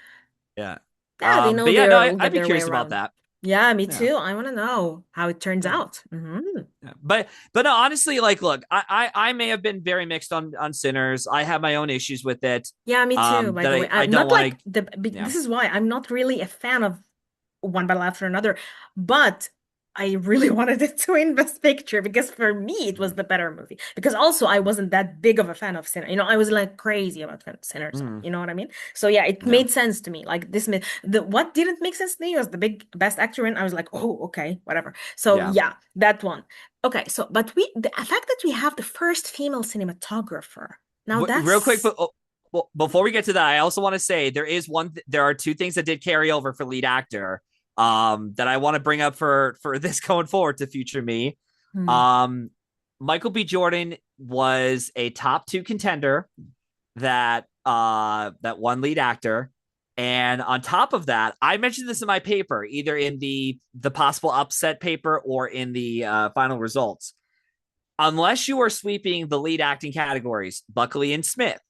yeah.
Yeah, they know
But yeah, no,
they'll
I'd
get
be
their way
curious about
around.
that.
Yeah, me
Yeah,
too. I want to know how it turns
yeah.
out.
Yeah. But no, honestly, like, look, I may have been very mixed on Sinners. I have my own issues with it.
Yeah, me too, by
That
the way.
I
I'm
don't
not
want
like
to. Yeah.
this is why I'm not really a fan of one battle after another, but I really wanted it to win Best Picture because for me it was
Mm,
the better movie. Because also I wasn't that big of a fan of Sinner. I was like crazy about Sinners.
mm,
You know what I mean? So yeah, it
yeah.
made sense to me. Like this made the what didn't make sense to me was the big Best Actor win. I was like, oh, okay, whatever. So
Yeah.
yeah, that one. Okay, so but the fact that we have the first female cinematographer. Now
Real quick,
that's
but well, before we get to that, I also want to say there is there are two things that did carry over for lead actor, that I want to bring up for this going forward to future me.
hmm,
Um, Michael B. Jordan was a top two contender that won lead actor. And on top of that, I mentioned this in my paper, either in the possible upset paper or in the final results. Unless you are sweeping the lead acting categories, Buckley and Smith,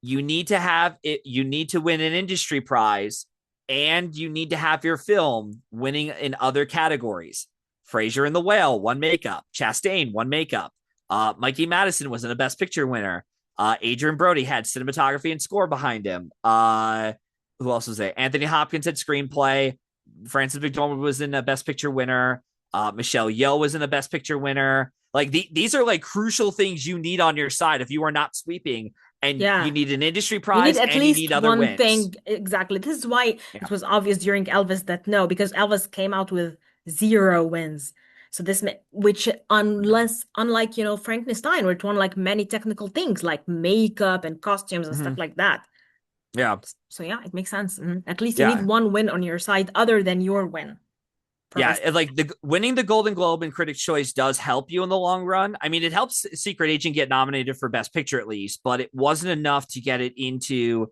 you need to have it. You need to win an industry prize, and you need to have your film winning in other categories. Fraser and the Whale won makeup. Chastain won makeup. Mikey Madison was in a Best Picture winner. Adrian Brody had cinematography and score behind him. Who else was there? Anthony Hopkins had screenplay. Frances McDormand was in a Best Picture winner. Michelle Yeoh was in a Best Picture winner. Like these are like crucial things you need on your side if you are not sweeping, and you
yeah.
need an industry
You need
prize
at
and you need
least
other
one
wins.
thing. Exactly. This is why it
Yeah.
was obvious during Elvis that no, because Elvis came out with zero wins. So which unlike, Frankenstein, where it won like many technical things like makeup and costumes and stuff
Mm-hmm.
like that.
Yeah.
So yeah, it makes sense. Mhm. At least you need
Yeah.
one win on your side other than your win for
Yeah,
Best Picture.
like the winning the Golden Globe and Critics' Choice does help you in the long run. I mean, it helps Secret Agent get nominated for Best Picture at least, but it wasn't enough to get it into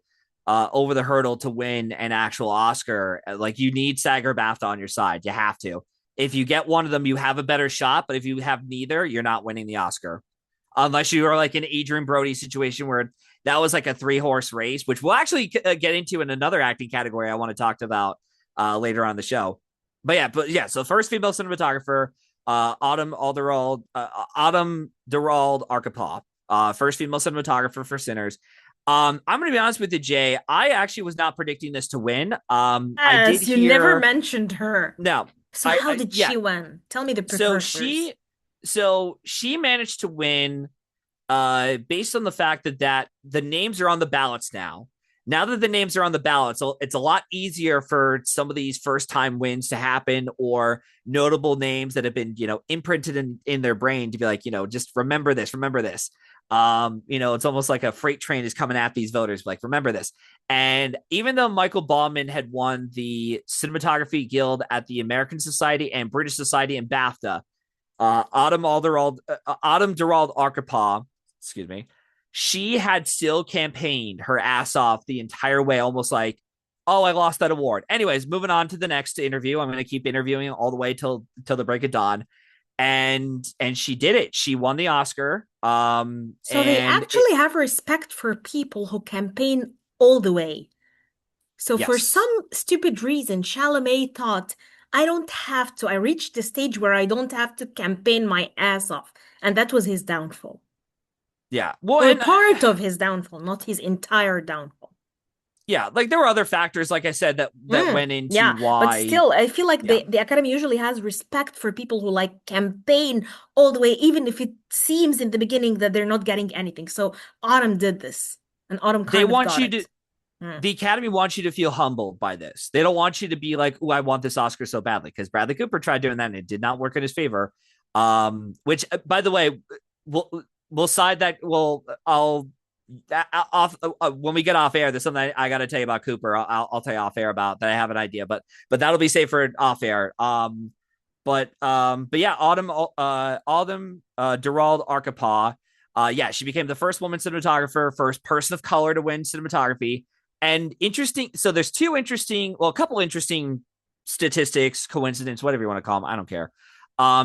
over the hurdle to win an actual Oscar. Like you need SAG or BAFTA on your side. You have to. If you get one of them, you have a better shot. But if you have neither, you're not winning the Oscar unless you are like an Adrian Brody situation where that was like a 3-horse race, which we'll actually get into in another acting category I want to talk about later on the show. But yeah. So first female cinematographer, Autumn Durald Arkapaw, first female cinematographer for Sinners. I'm going to be honest with you, Jay. I actually was not predicting this to win. I did
Yes, you never
hear
mentioned her.
no.
So how did
Yeah.
she win? Tell me the
So
precursors.
she managed to win based on the fact that the names are on the ballots now. now that the names are on the ballot, so it's a lot easier for some of these first time wins to happen, or notable names that have been, imprinted in their brain to be like, just remember this, remember this. It's almost like a freight train is coming at these voters, like, remember this. And even though Michael Bauman had won the Cinematography Guild at the American Society and British Society and BAFTA, Autumn Durald Arkapaw, excuse me, she had still campaigned her ass off the entire way, almost like, oh, I lost that award. Anyways, moving on to the next interview. I'm going to keep interviewing all the way till the break of dawn. And she did it. She won the Oscar.
So they actually have respect for people who campaign all the way. So for some
Yes.
stupid reason, Chalamet thought, I don't have to. I reached the stage where I don't have to campaign my ass off. And that was his downfall.
Yeah. Well,
Or
and
part of his downfall, not his entire downfall.
yeah, like there were other factors, like I said, that went into
Yeah, but
why.
still, I feel like
Yeah.
the Academy usually has respect for people who like campaign all the way, even if it seems in the beginning that they're not getting anything. So Autumn did this, and Autumn
They
kind of
want
got
you to
it. Mm.
the Academy wants you to feel humbled by this. They don't want you to be like, "Oh, I want this Oscar so badly," because Bradley Cooper tried doing that and it did not work in his favor. Which, by the way, we'll side that. Well, I'll off when we get off air. There's something I got to tell you about Cooper. I'll tell you off air about that. I have an idea, but that'll be safe for off air. But yeah, Autumn Durald Arkapaw. Yeah, she became the first woman cinematographer, first person of color to win cinematography. And interesting, so there's a couple interesting statistics, coincidence, whatever you want to call them. I don't care.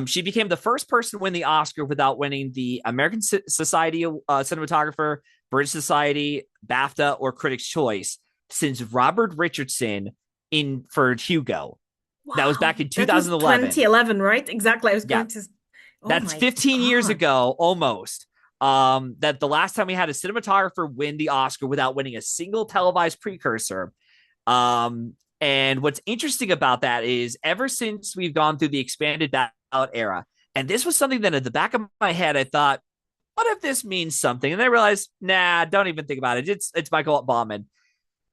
She became the first person to win the Oscar without winning the American Society Cinematographer, British Society, BAFTA, or Critics' Choice since Robert Richardson for Hugo. That was back
Wow,
in
that was
2011.
2011, right? Exactly. I was
Yeah,
going to. Oh
that's
my
15 years
God.
ago almost. That the last time we had a cinematographer win the Oscar without winning a single televised precursor. And what's interesting about that is ever since we've gone through the expanded ballot era, and this was something that at the back of my head, I thought, what if this means something? And I realized, nah, don't even think about it. It's Michael Bauman.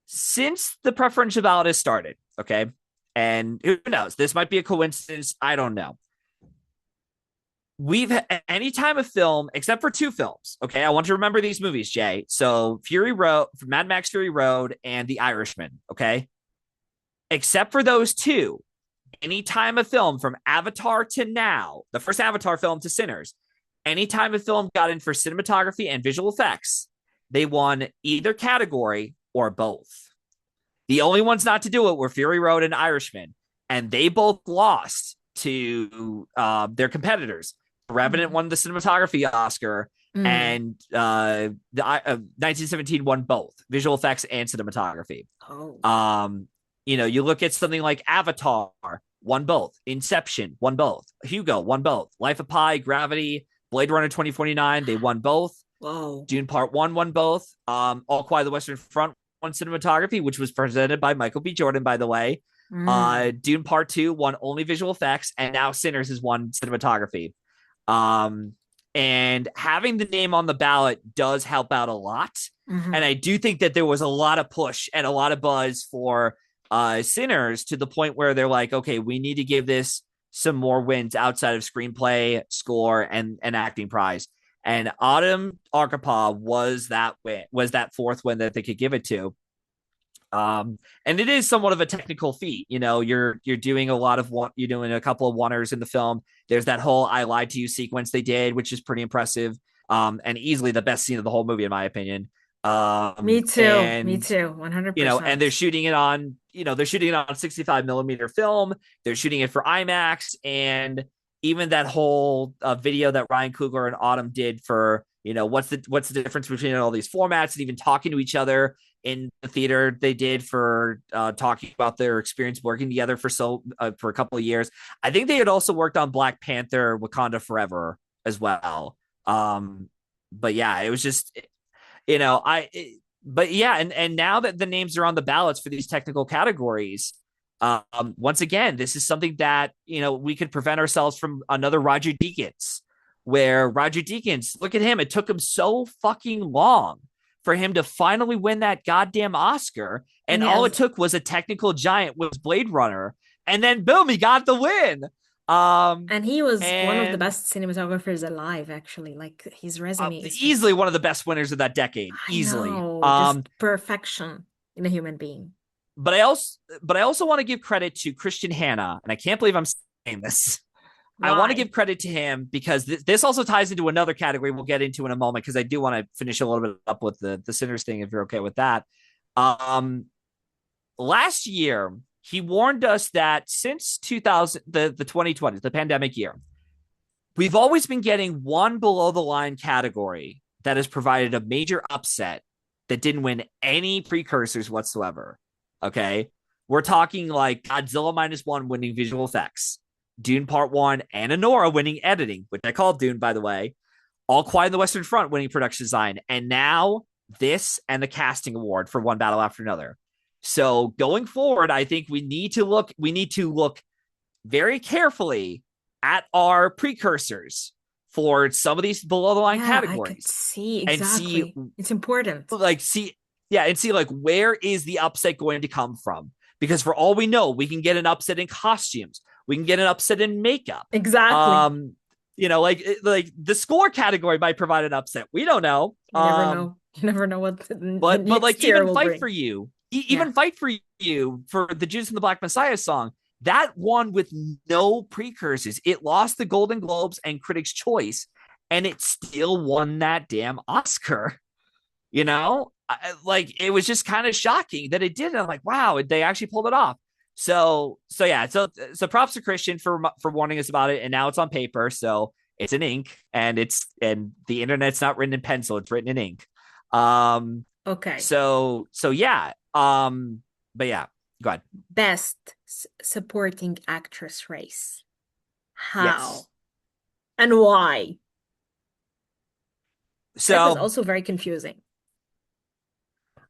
Since the preferential ballot has started, okay, and who knows, this might be a coincidence. I don't know. We've anytime a film, except for two films. Okay, I want you to remember these movies, Jay. So Fury Road, Mad Max Fury Road, and The Irishman. Okay, except for those two, anytime a film from Avatar to now, the first Avatar film to Sinners, anytime a film got in for cinematography and visual effects, they won either category or both. The only ones not to do it were Fury Road and Irishman, and they both lost to their competitors. Revenant
Mm.
won the cinematography Oscar,
Mm.
and 1917 won both visual effects and cinematography.
Oh.
You look at something like Avatar, won both. Inception, won both. Hugo, won both. Life of Pi, Gravity, Blade Runner 2049, they won both.
Whoa.
Dune Part 1 won both. All Quiet on the Western Front won cinematography, which was presented by Michael B. Jordan, by the way.
Mm.
Dune Part 2 won only visual effects, and now Sinners has won cinematography. Um, and having the name on the ballot does help out a lot. And
Hmm.
I do think that there was a lot of push and a lot of buzz for Sinners to the point where they're like, okay, we need to give this some more wins outside of screenplay, score, and acting prize. And Autumn Arkapaw was that fourth win that they could give it to. And it is somewhat of a technical feat. You're doing you're doing a couple of oneers in the film. There's that whole "I lied to you" sequence they did, which is pretty impressive. And easily the best scene of the whole movie, in my opinion.
Me too. Me
And
too.
and they're
100%.
shooting it on, 65 millimeter film. They're shooting it for IMAX, and even that whole video that Ryan Coogler and Autumn did for, what's the difference between all these formats, and even talking to each other in the theater they did for talking about their experience working together for a couple of years. I think they had also worked on Black Panther Wakanda Forever as well. But yeah, it was just, you know, I, but yeah, and now that the names are on the ballots for these technical categories, once again, this is something that, we could prevent ourselves from another Roger Deakins, where Roger Deakins, look at him, it took him so fucking long for him to finally win that goddamn Oscar. And all it
Yes.
took was a technical giant was Blade Runner. And then boom, he got the win.
And he was one of the
And
best cinematographers alive, actually. Like his resume is
easily
just,
one of the best winners of that decade,
I
easily.
know, just perfection in a human being.
But I also want to give credit to Christian Hanna, and I can't believe I'm saying this. I want to
Why?
give credit to him because this also ties into another category we'll get into in a moment because I do want to finish a little bit up with the sinners thing if you're okay with that. Um, Last year he warned us that since 2000 the 2020 the pandemic year, we've always been getting one below the line category that has provided a major upset that didn't win any precursors whatsoever. Okay. We're talking like Godzilla -1 winning visual effects, Dune Part 1 and Anora winning editing, which I call Dune, by the way, All Quiet on the Western Front winning production design, and now this and the casting award for One Battle After Another. So going forward, I think we need to look very carefully at our precursors for some of these below the line
Yeah, I could
categories
see
and see
exactly. It's important.
like see yeah and see like where is the upset going to come from, because for all we know we can get an upset in costumes, we can get an upset in makeup,
Exactly.
um like the score category might provide an upset, we don't know,
You never know. You never know what the
but like
next year
even
will
fight for
bring.
you,
Yeah,
even fight for you for the Judas and the Black Messiah song, that won with no precursors. It lost the Golden Globes and Critics' Choice, and it still won that damn Oscar. Like it was just kind of shocking that it did. I'm like, wow, they actually pulled it off. So yeah, so props to Christian for warning us about it, and now it's on paper, so it's in ink, and the internet's not written in pencil, it's written in ink. Um,
okay.
so yeah. But yeah, go ahead.
Best supporting actress race.
Yes.
How and why? That was
So
also very confusing.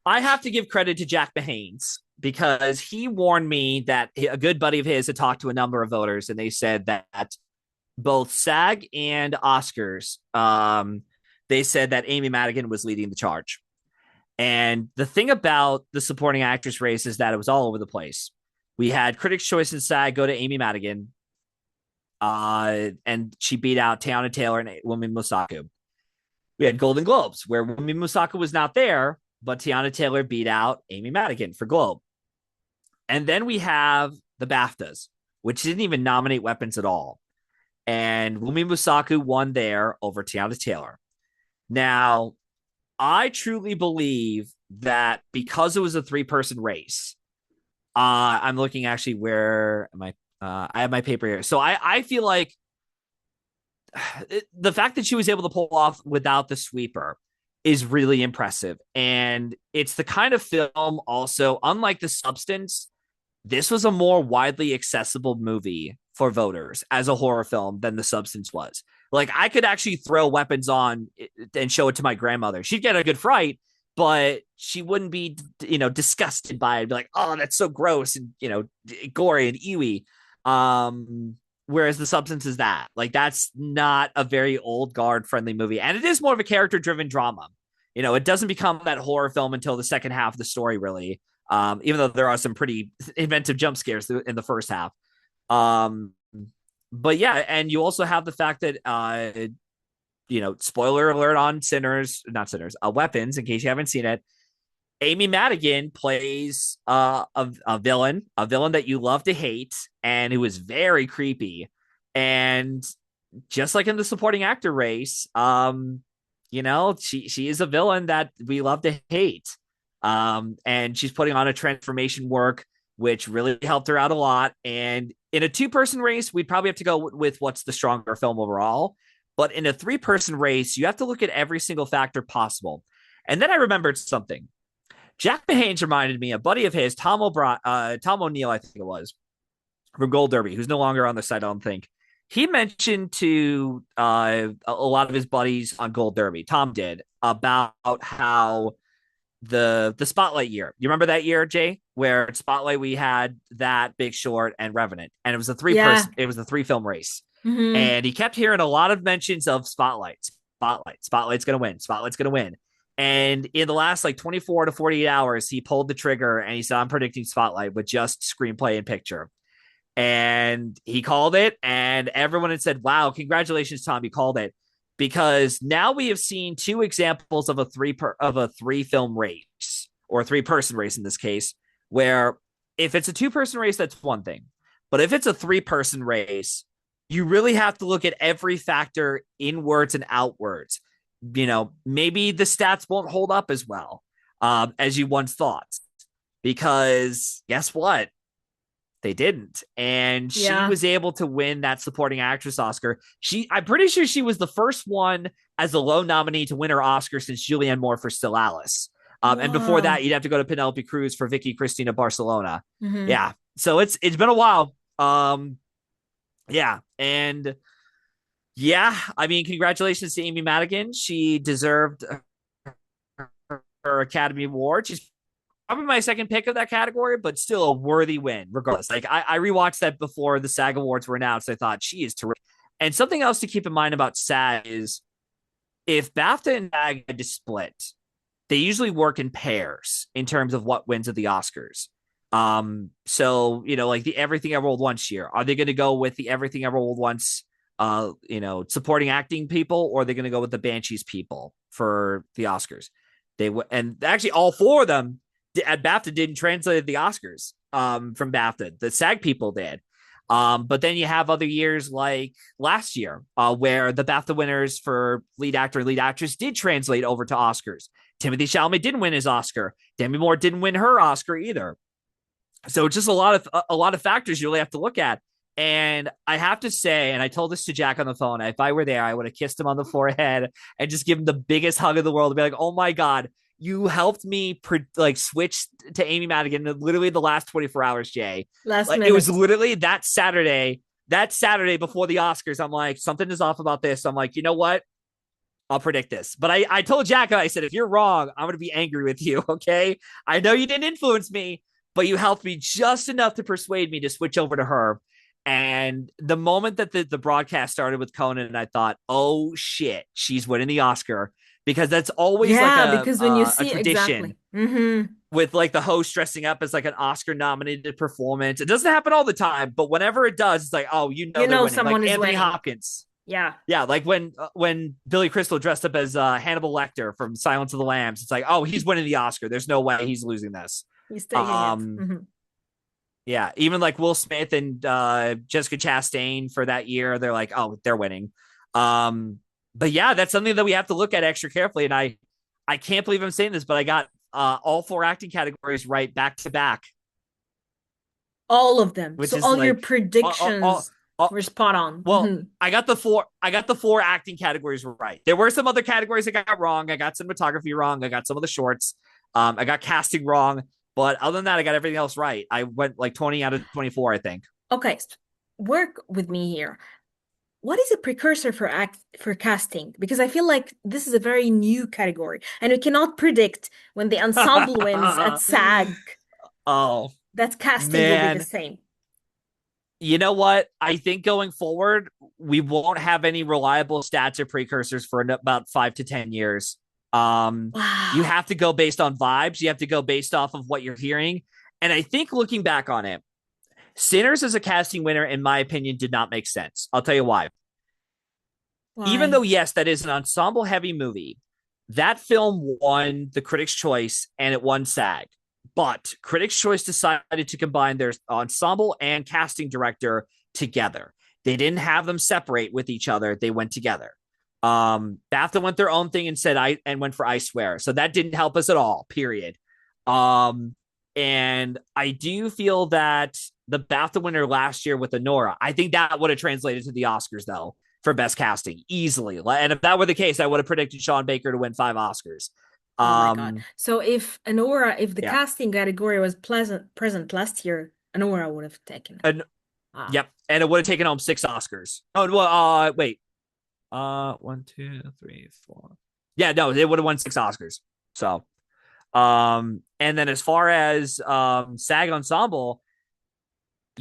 I have to give credit to Jack Mahanes because he warned me that a good buddy of his had talked to a number of voters, and they said that both SAG and Oscars, they said that Amy Madigan was leading the charge. And the thing about the supporting actress race is that it was all over the place. We had Critics' Choice and SAG go to Amy Madigan, and she beat out Tiana Taylor and Wumi Musaku. We had Golden Globes where Wumi Musaku was not there, but Tiana Taylor beat out Amy Madigan for Globe. And then we have the BAFTAs, which didn't even nominate weapons at all. And Wumi Musaku won there over Tiana Taylor. Now, I truly believe that because it was a three-person race, I'm looking actually where am I? I have my paper here. So I feel like the fact that she was able to pull off without the sweeper is really impressive. And it's the kind of film also, unlike The Substance, this was a more widely accessible movie for voters as a horror film than The Substance was. Like I could actually throw weapons on and show it to my grandmother. She'd get a good fright, but she wouldn't be, disgusted by it. Be like, oh, that's so gross and, gory and ewy. Whereas The Substance is that. Like, that's not a very old guard friendly movie. And it is more of a character driven drama. It doesn't become that horror film until the second half of the story, really. Even though there are some pretty inventive jump scares in the first half. Um, but yeah, and you also have the fact that, spoiler alert on not Sinners, Weapons, in case you haven't seen it. Amy Madigan plays a villain that you love to hate and who is very creepy. And just like in the supporting actor race, she is a villain that we love to hate. And she's putting on a transformation work, which really helped her out a lot. And in a two-person race, we'd probably have to go with what's the stronger film overall. But in a three-person race, you have to look at every single factor possible. And then I remembered something. Jack Mahanes reminded me, a buddy of his, Tom O'Neill, I think it was, from Gold Derby, who's no longer on the site, I don't think. He mentioned to a lot of his buddies on Gold Derby, Tom did, about how the Spotlight year. You remember that year, Jay, where at Spotlight we had that Big Short and Revenant, and it was
Yeah.
it was a three-film race.
Hmm.
And he kept hearing a lot of mentions of Spotlight's gonna win. Spotlight's gonna win. And in the last like 24 to 48 hours, he pulled the trigger and he said, I'm predicting Spotlight with just screenplay and picture. And he called it, and everyone had said, wow, congratulations, Tom, you called it. Because now we have seen two examples of a three film race, or a 3-person race in this case, where if it's a 2-person race, that's one thing. But if it's a 3-person race, you really have to look at every factor inwards and outwards. Maybe the stats won't hold up as well as you once thought. Because guess what? They didn't. And she
Yeah.
was able to win that supporting actress Oscar. I'm pretty sure she was the first one as a low nominee to win her Oscar since Julianne Moore for Still Alice. And before
Wow.
that, you'd have to go to Penelope Cruz for Vicky Cristina Barcelona.
Hmm.
Yeah. So it's been a while. Yeah. And yeah, I mean, congratulations to Amy Madigan. She deserved her Academy Award. She's probably my second pick of that category, but still a worthy win, regardless. Like I rewatched that before the SAG Awards were announced. I thought she is terrific. And something else to keep in mind about SAG is if BAFTA and SAG had to split, they usually work in pairs in terms of what wins at the Oscars. So like the Everything Ever Rolled Once year, are they going to go with the Everything Ever Rolled Once, supporting acting people, or are they going to go with the Banshees people for the Oscars? And actually all four of them at BAFTA didn't translate the Oscars from BAFTA. The SAG people did. But then you have other years like last year where the BAFTA winners for lead actor and lead actress did translate over to Oscars. Timothée Chalamet didn't win his Oscar. Demi Moore didn't win her Oscar either. So it's just a lot of factors you really have to look at. And I have to say, and I told this to Jack on the phone, if I were there, I would have kissed him on the forehead and just give him the biggest hug of the world and be like, oh my God, you helped me switch to Amy Madigan in literally the last 24 hours, Jay.
Last
Like it was
minute.
literally that Saturday before the Oscars. I'm like, something is off about this. I'm like, you know what? I'll predict this. But I told Jack, I said, if you're wrong, I'm going to be angry with you. Okay. I know you didn't influence me, but you helped me just enough to persuade me to switch over to her. And the moment that the broadcast started with Conan, I thought, oh shit, she's winning the Oscar, because that's always like
Yeah,
a
because when you
uh, a
see
tradition
exactly. Hmm.
with like the host dressing up as like an Oscar nominated performance. It doesn't happen all the time, but whenever it does, it's like, oh,
You
they're
know
winning. Like
someone is
Anthony
winning.
Hopkins.
Yeah.
Yeah, like when Billy Crystal dressed up as Hannibal Lecter from Silence of the Lambs, it's like, oh, he's winning the Oscar. There's no way he's losing this.
He's taking it.
Um,
Hmm.
yeah, even like Will Smith and Jessica Chastain for that year, they're like, oh, they're winning. But yeah, that's something that we have to look at extra carefully. And I can't believe I'm saying this, but I got all 4 acting categories right back to back,
All of them.
which
So
is
all your
like
predictions were spot on.
well,
Hmm.
I got the 4 acting categories right. There were some other categories I got wrong. I got cinematography wrong. I got some of the shorts. I got casting wrong. But other than that, I got everything else right. I went like 20 out of 24, I think.
Okay, work with me here. What is a precursor for casting? Because I feel like this is a very new category, and we cannot predict when the ensemble wins at SAG
Oh,
that casting will be the
man.
same.
You know what? I think going forward, we won't have any reliable stats or precursors for about 5 to 10 years. Um, you
Wow.
have to go based on vibes. You have to go based off of what you're hearing. And I think looking back on it, Sinners as a casting winner, in my opinion, did not make sense. I'll tell you why. Even though,
Why?
yes, that is an ensemble heavy movie, that film won the Critics' Choice and it won SAG. But Critics' Choice decided to combine their ensemble and casting director together. They didn't have them separate with each other. They went together. BAFTA went their own thing and said and went for I Swear. So that didn't help us at all, period. Um, and I do feel that the BAFTA winner last year with Anora, I think that would have translated to the Oscars though for best casting easily. And if that were the case, I would have predicted Sean Baker to win 5 Oscars.
Oh my God.
Um,
So if the
yeah.
casting category was present last year, Anora would have taken it.
And
Wow.
yep. And it would have taken home 6 Oscars. Oh, well, wait. One, two, three, four. Yeah, no, it would have won 6 Oscars. So, and then as far as SAG Ensemble,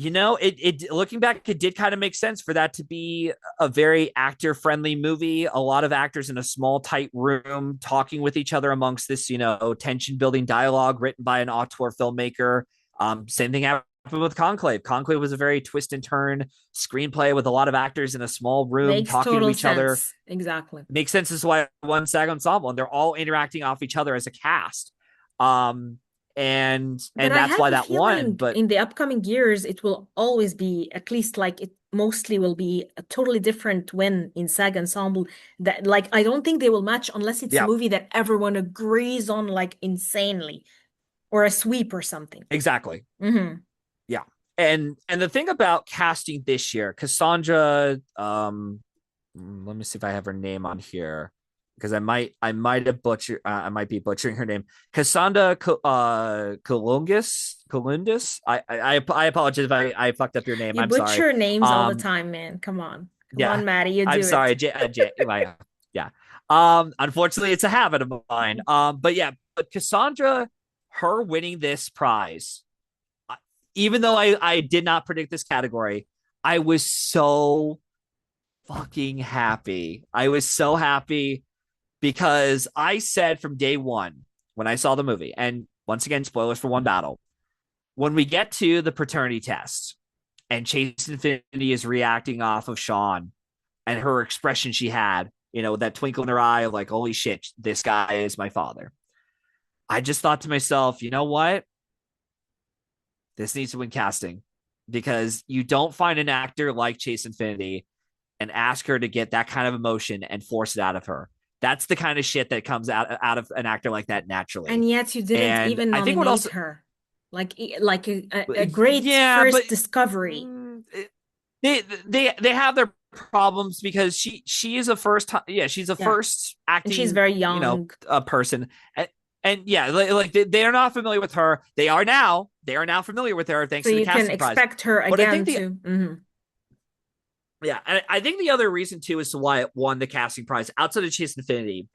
it looking back, it did kind of make sense for that to be a very actor friendly movie. A lot of actors in a small, tight room talking with each other amongst this, tension building dialogue written by an auteur filmmaker. Same thing happened with Conclave. Conclave was a very twist and turn screenplay with a lot of actors in a small room
Makes
talking to
total
each other.
sense. Exactly.
Makes sense as why one SAG ensemble, and they're all interacting off each other as a cast. Um, and
But
and
I
that's
have
why
a
that won.
feeling
But
in the upcoming years, it will always be, at least like it mostly will be a totally different win in SAG Ensemble. That like I don't think they will match unless it's a
yeah,
movie that everyone agrees on like insanely or a sweep or something.
exactly.
Hmm.
Yeah. And the thing about casting this year, Cassandra, let me see if I have her name on here because I might be butchering her name. Cassandra Colundis. I apologize if I fucked up your name.
You
I'm sorry.
butcher names all the
Um,
time, man. Come on. Come
yeah,
on, Maddie, you
I'm
do it.
sorry. Yeah. Unfortunately, it's a habit of mine. But yeah, but Cassandra, her winning this prize, even though I did not predict this category, I was so fucking happy. I was so happy because I said from day one when I saw the movie, and once again, spoilers for One Battle, when we get to the paternity test and Chase Infiniti is reacting off of Sean and her expression she had, that twinkle in her eye of like, holy shit, this guy is my father. I just thought to myself, you know what? This needs to win casting because you don't find an actor like Chase Infiniti and ask her to get that kind of emotion and force it out of her. That's the kind of shit that comes out of an actor like that naturally.
And yet you didn't
And
even
I think what
nominate
also,
her. Like a great
yeah, but
first discovery.
mm, they have their problems because she is a first time, yeah, she's a
Yeah.
first
And she's
acting,
very young.
a person. And yeah, like they are not familiar with her. They are now familiar with her
So
thanks to the
you can
casting prize.
expect her
But I think
again
the
to. Mhm.
yeah, I think the other reason too as to why it won the casting prize outside of Chase Infinity,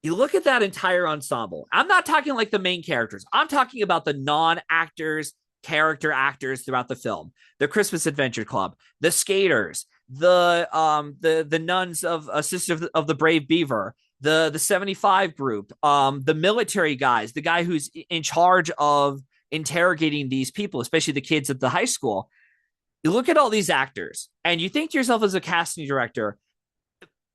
you look at that entire ensemble. I'm not talking like the main characters. I'm talking about the non-actors, character actors throughout the film. The Christmas Adventure Club, the skaters, the nuns of a Sister of the Brave Beaver, the 75 group, the military guys, the guy who's in charge of interrogating these people, especially the kids at the high school. You look at all these actors and you think to yourself as a casting director,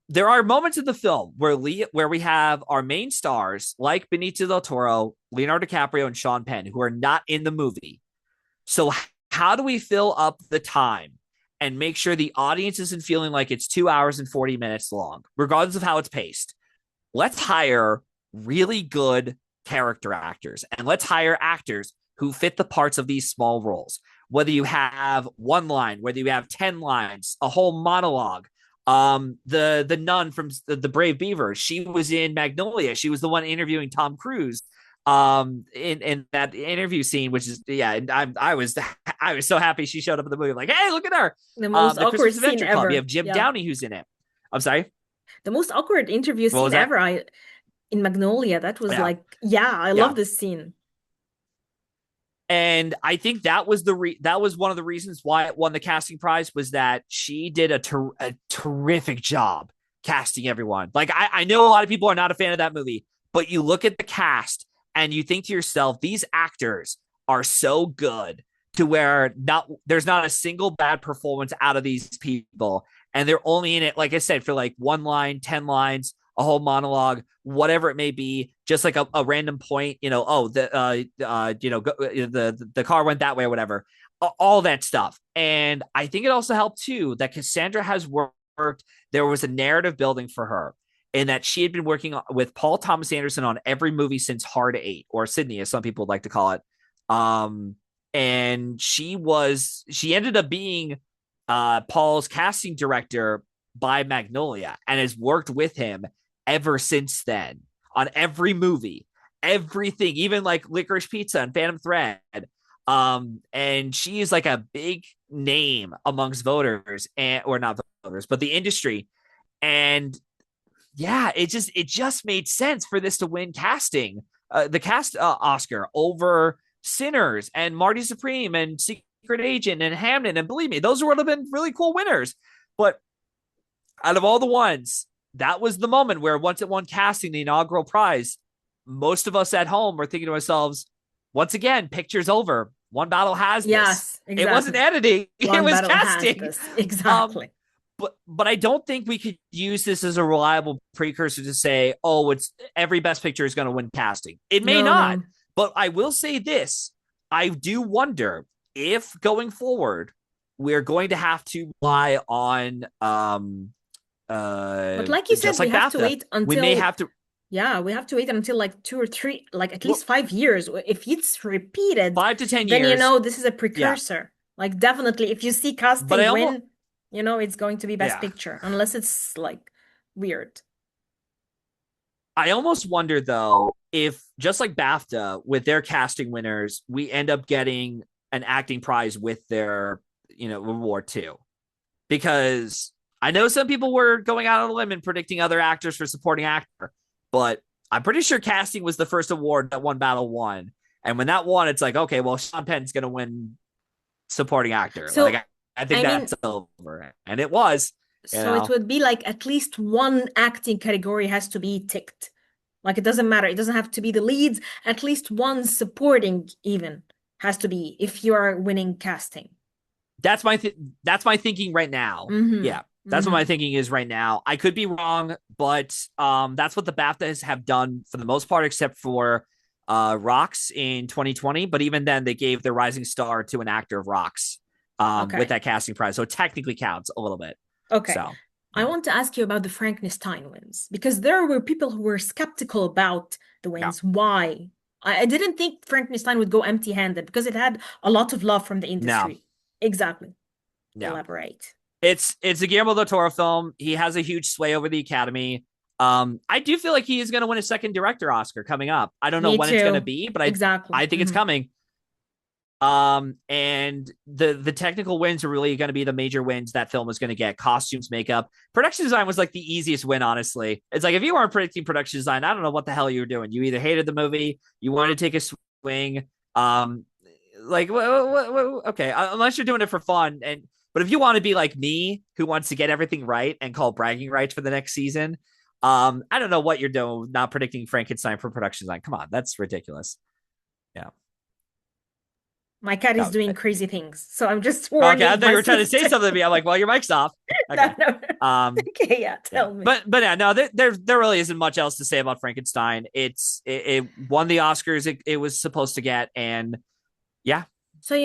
there are moments in the film where we have our main stars like Benicio del Toro, Leonardo DiCaprio, and Sean Penn, who are not in the movie. So how do we fill up the time and make sure the audience isn't feeling like it's 2 hours and 40 minutes long, regardless of how it's paced? Let's hire really good character actors and let's hire actors who fit the parts of these small roles. Whether you have one line, whether you have 10 lines, a whole monologue. The nun from the Brave Beaver, she was in Magnolia. She was the one interviewing Tom Cruise in that interview scene, which is yeah, I was so happy she showed up in the movie. Like, hey, look at her.
The most
The
awkward
Christmas
scene
Adventure Club. You have
ever.
Jim
Yeah.
Downey who's in it. I'm sorry.
The most awkward interview
What was
scene
that?
ever. I in Magnolia. That was
Yeah,
like, yeah, I love
yeah.
this scene.
And I think that was one of the reasons why it won the casting prize was that she did a terrific job casting everyone. Like I know a lot of people are not a fan of that movie, but you look at the cast and you think to yourself, these actors are so good to where there's not a single bad performance out of these people, and they're only in it, like I said, for like one line, 10 lines, a whole monologue, whatever it may be, just like a random point, oh, the car went that way or whatever, all that stuff. And I think it also helped too that Cassandra has worked. There was a narrative building for her, and that she had been working with Paul Thomas Anderson on every movie since Hard Eight, or Sydney, as some people would like to call it. Um, and she ended up being Paul's casting director by Magnolia and has worked with him ever since then on every movie, everything, even like Licorice Pizza and Phantom Thread. And she is like a big name amongst voters or not voters, but the industry. And yeah, it just made sense for this to win casting, the cast Oscar over Sinners and Marty Supreme and Secret Agent and Hamden, and believe me, those would have been really cool winners. But out of all the ones, that was the moment where once it won casting the inaugural prize, most of us at home were thinking to ourselves, once again, picture's over. One Battle has this.
Yes,
It wasn't
exactly.
editing, it
One
was
battle has
casting.
this.
Um,
Exactly.
but I don't think we could use this as a reliable precursor to say, oh, it's every best picture is going to win casting. It may
No,
not,
no.
but I will say this: I do wonder if going forward we're going to have to rely on
But like you
just
said, we
like
have to
BAFTA.
wait
We may
until,
have to,
yeah, we have to wait until like 2 or 3, like at least
well,
5 years. If it's repeated,
5 to 10 years.
this is a
Yeah,
precursor. Like definitely, if you see
but I
casting
almost,
win, it's going to be Best
yeah,
Picture, unless it's like weird.
I almost wonder though if just like BAFTA with their casting winners, we end up getting an acting prize with their reward too, because I know some people were going out on a limb and predicting other actors for supporting actor, but I'm pretty sure casting was the first award that One Battle won, and when that won, it's like okay, well Sean Penn's gonna win supporting actor. Like
So,
I think
I mean,
that's over, and it was, you
so it
know.
would be like at least one acting category has to be ticked. Like it doesn't matter. It doesn't have to be the leads. At least one supporting even has to be if you are winning casting.
That's that's my thinking right now.
Mm-hmm.
Yeah, that's what my
Mm-hmm.
thinking is right now. I could be wrong, but that's what the BAFTAs have done for the most part, except for Rocks in 2020. But even then, they gave the Rising Star to an actor of Rocks with
Okay.
that casting prize, so it technically counts a little bit.
Okay.
So
I
yeah,
want to ask you about the Frankenstein wins because there were people who were skeptical about the
yeah,
wins. Why? I didn't think Frankenstein would go empty-handed because it had a lot of love from the
no,
industry. Exactly.
no.
Elaborate.
It's a Guillermo del Toro film. He has a huge sway over the Academy. I do feel like he is going to win a second director Oscar coming up. I don't know
Me
when it's going to
too.
be, but
Exactly.
I think it's
Hmm.
coming. And the technical wins are really going to be the major wins that film is going to get. Costumes, makeup, production design was like the easiest win, honestly. It's like if you weren't predicting production design, I don't know what the hell you were doing. You either hated the movie, you wanted to take a swing, um, like okay, unless you're doing it for fun. And but if you want to be like me, who wants to get everything right and call bragging rights for the next season, I don't know what you're doing, not predicting Frankenstein for production design. Come on, that's ridiculous. Yeah.
My cat is
No,
doing crazy things, so I'm just
okay, I
warning
thought
my
you were trying to say
sister.
something to me. I'm like, well, your mic's off.
No,
Okay.
no. Okay, yeah,
Yeah,
tell me.
but yeah, no, there really isn't much else to say about Frankenstein. It won the Oscars it was supposed to get, and yeah,
So,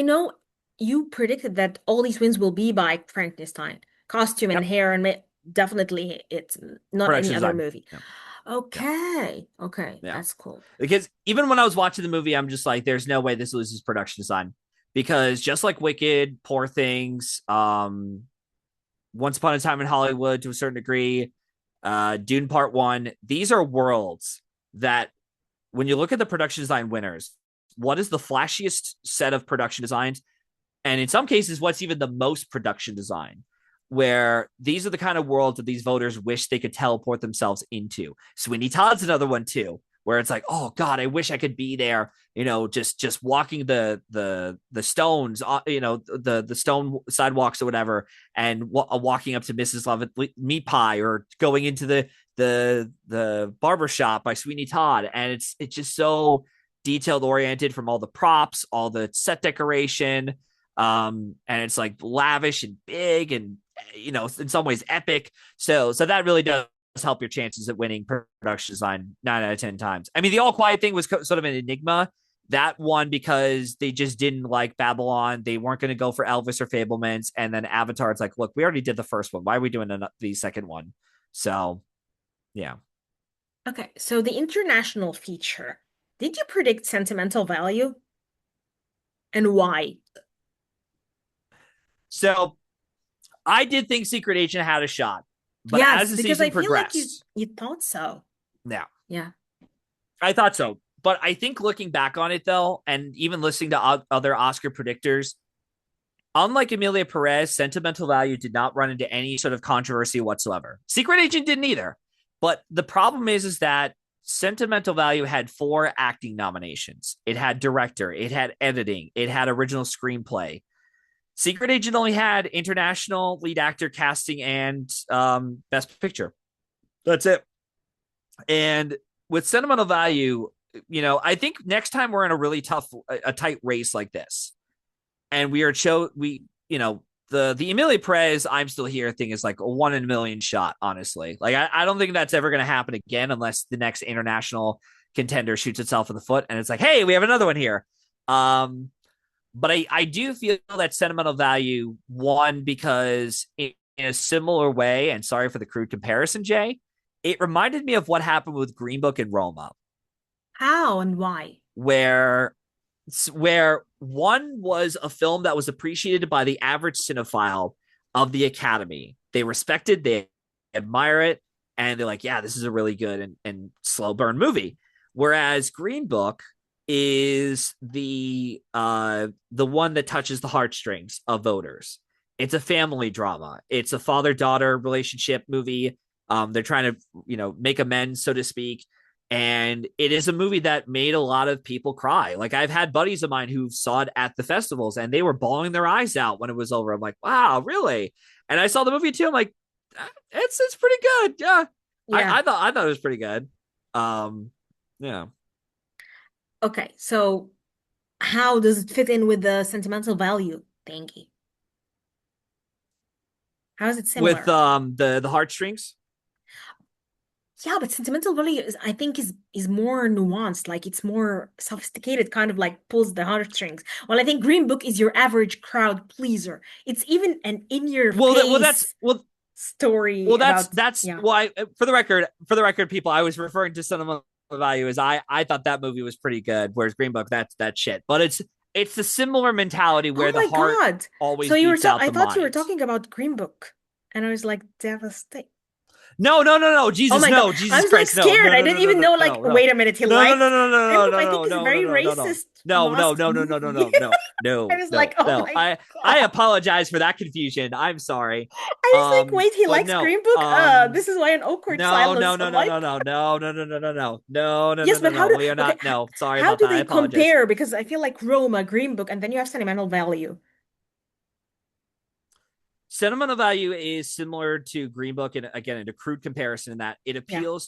you predicted that all these wins will be by Frankenstein. Costume and
yep,
hair and definitely it's not any
production
other
design.
movie.
Yeah, yeah,
Okay. Okay,
yeah.
that's cool.
Because even when I was watching the movie, I'm just like, there's no way this loses production design because just like Wicked, Poor Things, Once Upon a Time in Hollywood to a certain degree, Dune Part One, these are worlds that when you look at the production design winners, what is the flashiest set of production designs? And in some cases, what's even the most production design? Where these are the kind of worlds that these voters wish they could teleport themselves into. Sweeney Todd's another one too, where it's like, oh God, I wish I could be there. Just walking the stones, the stone sidewalks or whatever, and walking up to Mrs. Lovett Meat Pie, or going into the barber shop by Sweeney Todd, and it's just so detailed oriented from all the props, all the set decoration, and it's like lavish and big and in some ways epic. So that really does help your chances at winning production design 9 out of 10 times. I mean, the All Quiet thing was sort of an enigma. That one because they just didn't like Babylon. They weren't going to go for Elvis or Fablemans. And then Avatar, it's like, look, we already did the first one. Why are we doing the second one? So, yeah.
Okay, so the international feature. Did you predict sentimental value and why?
So I did think Secret Agent had a shot, but as
Yes,
the
because I
season
feel like you
progressed,
you thought so.
now
Yeah.
I thought so. But I think looking back on it, though, and even listening to other Oscar predictors, unlike Emilia Perez, Sentimental Value did not run into any sort of controversy whatsoever. Secret Agent didn't either. But the problem is that Sentimental Value had 4 acting nominations. It had director, it had editing, it had original screenplay. Secret Agent only had international lead actor casting and best picture. That's it. And with sentimental value, I think next time we're in a really tough, a tight race like this, and the Emilia Perez I'm still here thing is like a 1 in a million shot, honestly. Like I don't think that's ever going to happen again unless the next international contender shoots itself in the foot and it's like, hey, we have another one here. But I do feel that sentimental value won because in a similar way, and sorry for the crude comparison, Jay, it reminded me of what happened with Green Book and Roma,
How and why?
where one was a film that was appreciated by the average cinephile of the Academy. They respected, they admire it, and they're like, yeah, this is a really good and slow burn movie. Whereas Green Book is the one that touches the heartstrings of voters. It's a family drama. It's a father-daughter relationship movie. They're trying to, make amends, so to speak. And it is a movie that made a lot of people cry. Like I've had buddies of mine who saw it at the festivals and they were bawling their eyes out when it was over. I'm like, wow, really? And I saw the movie too. I'm like, it's pretty good. Yeah.
Yeah.
I thought it was pretty good. Yeah.
Okay, so how does it fit in with the sentimental value thingy? How is it
With
similar?
the heartstrings.
Yeah, but sentimental value is, I think, is more nuanced. Like it's more sophisticated, kind of like pulls the heartstrings. Well, I think Green Book is your average crowd pleaser. It's even an in-your-face story about,
That's
yeah.
why for the record, people, I was referring to cinema value as I thought that movie was pretty good, whereas Green Book that's shit. But it's the similar mentality
Oh
where the
my
heart
God. So
always
you were
beats
so
out
I
the
thought you were
mind.
talking about Green Book, and I was like devastated.
No, no, no, no,
Oh
Jesus,
my God.
no,
I
Jesus
was like
Christ, no,
scared.
no,
I
no,
didn't
no, no,
even
no,
know,
no,
like,
no,
wait a minute, he
no, no, no,
liked
no,
Green
no,
Book. I
no,
think
no,
is a
no,
very
no, no, no,
racist
no, no,
mask
no, no, no, no,
movie.
no, no,
I
no,
was
no,
like, oh
no.
my
I
God.
apologize for that confusion. I'm sorry.
I was like, wait, he
But
likes
no,
Green Book? This is why an awkward
no, no,
silence.
no,
I'm
no, no,
like,
no, no, no, no, no, no, no, no, no, no,
yes,
no,
but how
no.
do,
We are
okay,
not. No, sorry
how
about
do
that. I
they
apologize.
compare? Because I feel like Roma, Green Book, and then you have sentimental value.
Sentimental value is similar to Green Book, and again, in a crude comparison, in that
Yeah.
it appeals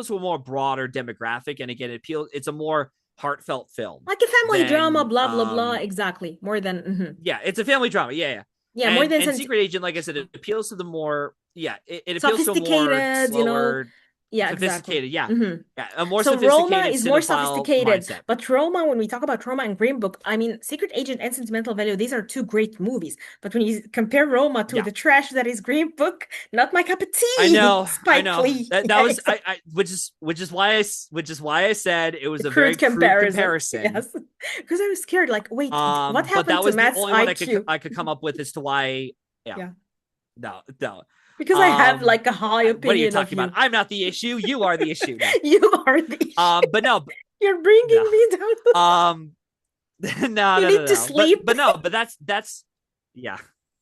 to a more broader demographic, and again, it's a more heartfelt film
Like a family drama,
than
blah, blah, blah. Exactly. More than,
yeah, it's a family drama, yeah, yeah.
yeah, more
And
than sent
Secret Agent, like I said, it appeals to the more yeah, it appeals to a more
sophisticated,
slower,
Yeah, exactly.
sophisticated, yeah,
hmm
yeah, a more
So Roma
sophisticated
is more
cinephile
sophisticated,
mindset.
but Roma, when we talk about Roma and Green Book, I mean, Secret Agent and Sentimental Value, these are two great movies. But when you compare Roma to
Yeah,
the trash that is Green Book, not my cup of tea.
I
Spike
know
Lee.
that
Yeah,
was
exactly.
which is why I said it
The
was a very
crude
crude
comparison.
comparison.
Yes. Because I was scared, like, wait, what
But
happened
that
to
was the
Matt's
only one
IQ?
I could come up with as to why. Yeah,
Yeah.
no, no.
Because I have like a high
What are you
opinion of
talking about?
you.
I'm not the issue. You are the issue. No.
You are the issue.
But no,
You're
no.
bringing me down.
No, no,
You
no, no,
need to
no.
sleep.
But no, but that's yeah,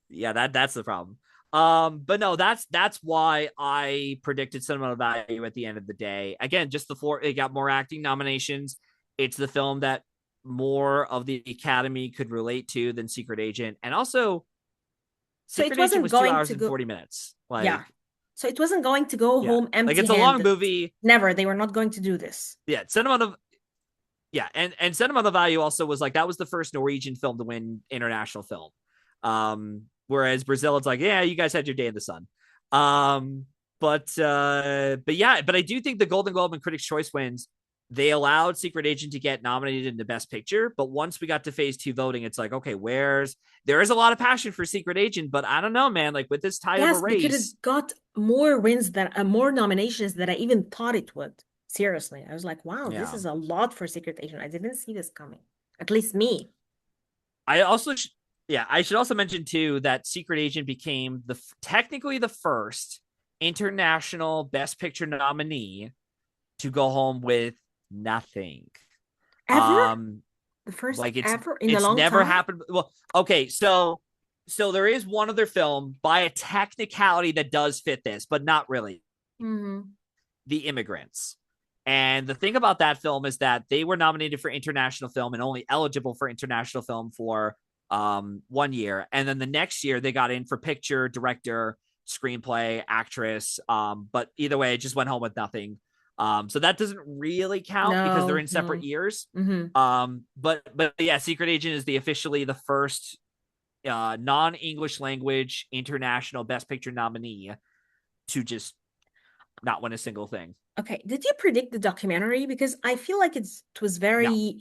yeah. That's the problem. But no, that's why I predicted sentimental value at the end of the day. Again, just the four. It got more acting nominations. It's the film that more of the Academy could relate to than Secret Agent, and also
So it
Secret Agent
wasn't
was two
going
hours
to
and
go.
40 minutes.
Yeah.
Like,
So it wasn't going to go
yeah,
home
like it's a long
empty-handed.
movie.
Never. They were not going to do this.
Yeah, sentimental. Yeah, and sentimental value also was like that was the first Norwegian film to win international film. Whereas Brazil, it's like, yeah, you guys had your day in the sun. Um, but yeah, but I do think the Golden Globe and Critics' Choice wins. They allowed Secret Agent to get nominated in the Best Picture, but once we got to phase two voting, it's like, okay, there is a lot of passion for Secret Agent, but I don't know, man. Like with this tight of a
Yes, because
race,
it got more wins than more nominations than I even thought it would. Seriously. I was like, wow, this
yeah.
is a lot for Secret Agent. I didn't see this coming. At least me.
I also, yeah, I should also mention too that Secret Agent became technically the first international Best Picture nominee to go home with nothing.
Ever?
Um,
The first
like
ever in a
it's
long
never
time?
happened. Well, okay, so there is one other film by a technicality that does fit this, but not really.
Mm-hmm.
The Immigrants. And the thing about that film is that they were nominated for international film and only eligible for international film for one year, and then the next year they got in for picture, director, screenplay, actress. But either way, it just went home with nothing. So that doesn't really count because they're
No,
in separate
no.
years.
Hmm.
But yeah, Secret Agent is the officially the first non-English language international Best Picture nominee to just not win a single thing.
Okay, did you predict the documentary? Because I feel like it was
No.
very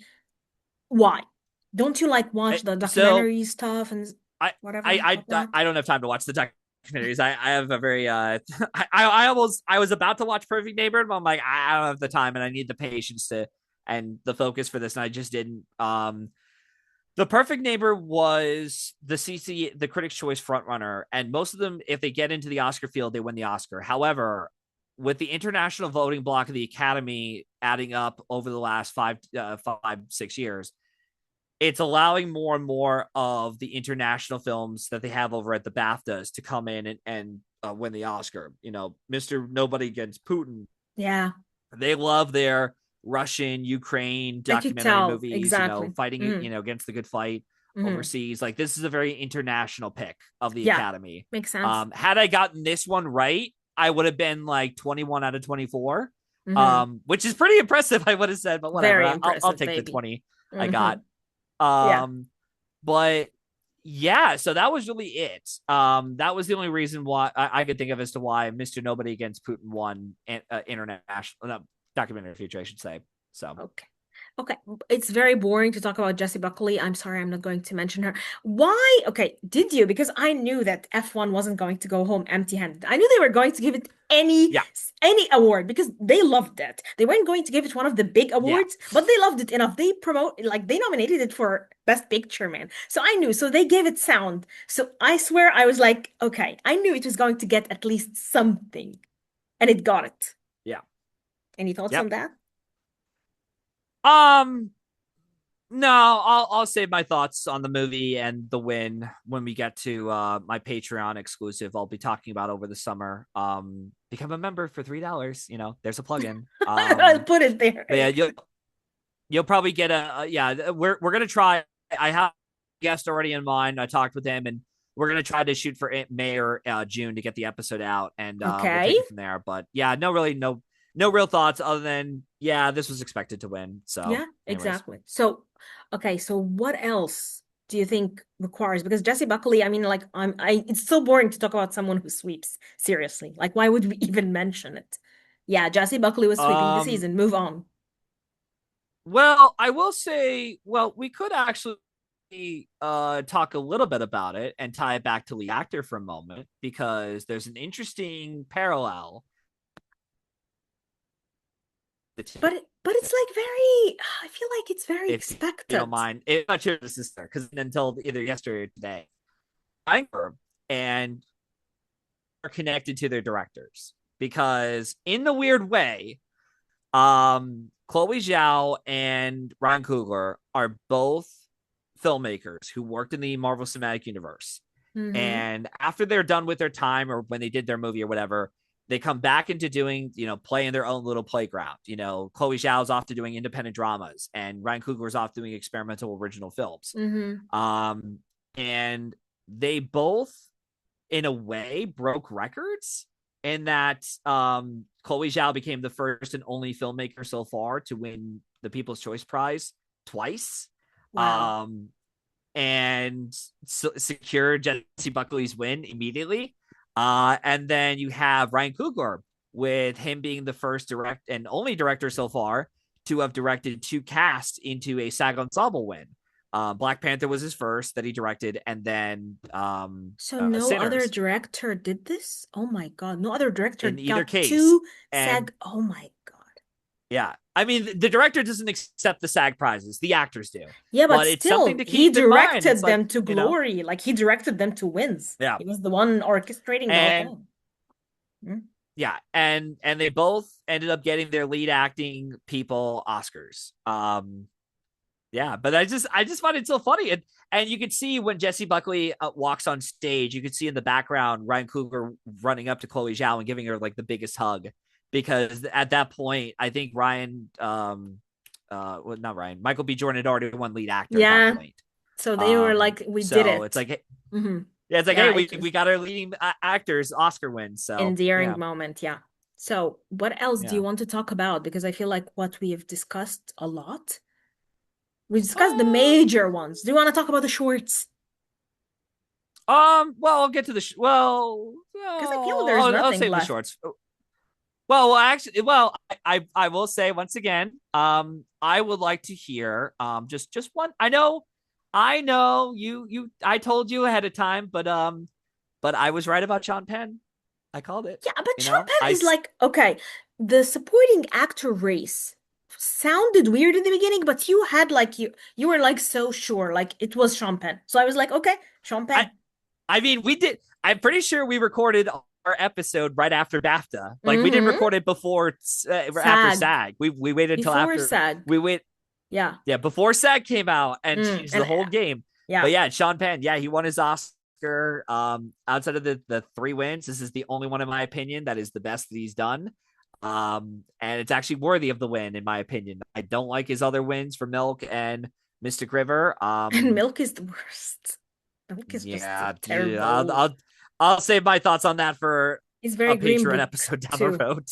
why? Don't you like watch the
So
documentary stuff and
I
whatever, whatnot?
I don't have time to watch the documentaries. I have a very I almost I was about to watch Perfect Neighbor, but I'm like I don't have the time and I need the patience to and the focus for this, and I just didn't. The Perfect Neighbor was the Critics' Choice frontrunner, and most of them, if they get into the Oscar field, they win the Oscar. However, with the international voting block of the Academy adding up over the last 6 years, it's allowing more and more of the international films that they have over at the BAFTAs to come in and win the Oscar. You know, Mr. Nobody Against Putin.
Yeah,
They love their Russian, Ukraine
I could
documentary
tell
movies,
exactly.
fighting,
Hmm.
against the good fight
Hmm.
overseas. Like this is a very international pick of the
Yeah,
Academy.
makes sense.
Had I gotten this one right, I would have been like 21 out of 24,
Hmm.
which is pretty impressive, I would have said, but whatever.
Very
I'll
impressive,
take the
baby.
20 I
Hmm.
got.
Yeah.
Um, but yeah, so that was really it. That was the only reason why I could think of as to why Mr. Nobody Against Putin won international documentary feature, I should say. So,
Okay. Okay. It's very boring to talk about Jessie Buckley. I'm sorry, I'm not going to mention her. Why? Okay, did you? Because I knew that F1 wasn't going to go home empty-handed. I knew they were going to give it
yeah,
any award because they loved it. They weren't going to give it one of the big
yeah,
awards, but they loved it enough. They nominated it for Best Picture, man. So I knew. So they gave it sound. So I swear I was like, okay, I knew it was going to get at least something, and it got it.
yeah,
Any thoughts on
yep.
that?
Um, no, I'll save my thoughts on the movie and the win when we get to my Patreon exclusive. I'll be talking about over the summer. Become a member for $3. You know, there's a plug-in.
I'll put it there.
But yeah, you'll probably get a yeah. We're gonna try. I have a guest already in mind. I talked with him, and we're gonna try to shoot for May or June to get the episode out, and we'll
Okay.
take it from there. But yeah, no real thoughts other than yeah, this was expected to win. So,
Yeah,
anyways,
exactly. So, okay, so what else do you think requires? Because Jesse Buckley, I mean, like, it's so boring to talk about someone who sweeps. Seriously, like, why would we even mention it? Yeah, Jesse Buckley was sweeping the
um,
season. Move on.
well, I will say, well, we could actually talk a little bit about it and tie it back to the actor for a moment because there's an interesting parallel.
But it's like very. I feel like it's very
If you don't
expected.
mind. I'm not sure this is there because until either yesterday or today, and are connected to their directors because in the weird way, Chloe Zhao and Ryan Coogler are both filmmakers who worked in the Marvel Cinematic Universe.
Mm-hmm.
And after they're done with their time or when they did their movie or whatever, they come back into doing, playing their own little playground. Chloe Zhao's off to doing independent dramas and Ryan Coogler's off doing experimental original films.
Mm-hmm.
Um, and they both, in a way, broke records in that Chloe Zhao became the first and only filmmaker so far to win the People's Choice Prize twice.
Wow.
Um, and secure Jesse Buckley's win immediately. And then you have Ryan Coogler with him being the first direct and only director so far to have directed two casts into a SAG ensemble win. Black Panther was his first that he directed, and then
So no other
Sinners
director did this? Oh my God. No other director
in either
got
case.
two
And
SAG. Oh my God.
yeah, I mean, the director doesn't accept the SAG prizes, the actors do,
Yeah, but
but it's something
still,
to
he
keep in mind. It's
directed
like,
them to glory. Like he directed them to wins.
yeah.
He was the one orchestrating the whole
And
thing. Mm.
yeah, and they both ended up getting their lead acting people Oscars. Yeah, but I just find it so funny, and you could see when Jesse Buckley walks on stage, you could see in the background Ryan Coogler running up to Chloe Zhao and giving her like the biggest hug because at that point I think Ryan, well, not Ryan, Michael B. Jordan had already won lead actor at that
Yeah.
point.
So they were like, we did
So it's
it.
like,
Hmm.
yeah, it's like, hey,
Yeah,
we
it was
we got our leading actors Oscar win. So
endearing
yeah,
moment. Yeah. So what else do you
yeah.
want to talk about? Because I feel like what we have discussed a lot. We discussed the
Um,
major ones. Do you want to talk about the shorts?
well, I'll get to the
Because I feel there's
I'll
nothing
save the
left.
shorts. Actually, I will say once again, I would like to hear, just one. I know I told you ahead of time, but I was right about Sean Penn. I called it.
Yeah, but
You
Sean
know,
Penn is like, okay, the supporting actor race sounded weird in the beginning, but you had like you were like so sure, like it was Sean Penn. So I was like, okay, Sean
I
Penn.
I mean, we did. I'm pretty sure we recorded our episode right after BAFTA. Like we didn't
Mm-hmm.
record it before after
SAG.
SAG. We waited until
Before
after
SAG.
we wait.
Yeah.
Yeah, before SAG came out and changed
And
the whole game. But
yeah.
yeah, Sean Penn, yeah, he won his Oscar. Outside of the three wins, this is the only one in my opinion that is the best that he's done. And it's actually worthy of the win in my opinion. I don't like his other wins for Milk and Mystic River.
And Milk is the worst. Milk is just
Yeah,
terrible.
I'll save my thoughts on that for
It's very
a
Green
Patreon
Book
episode down the
too.
road.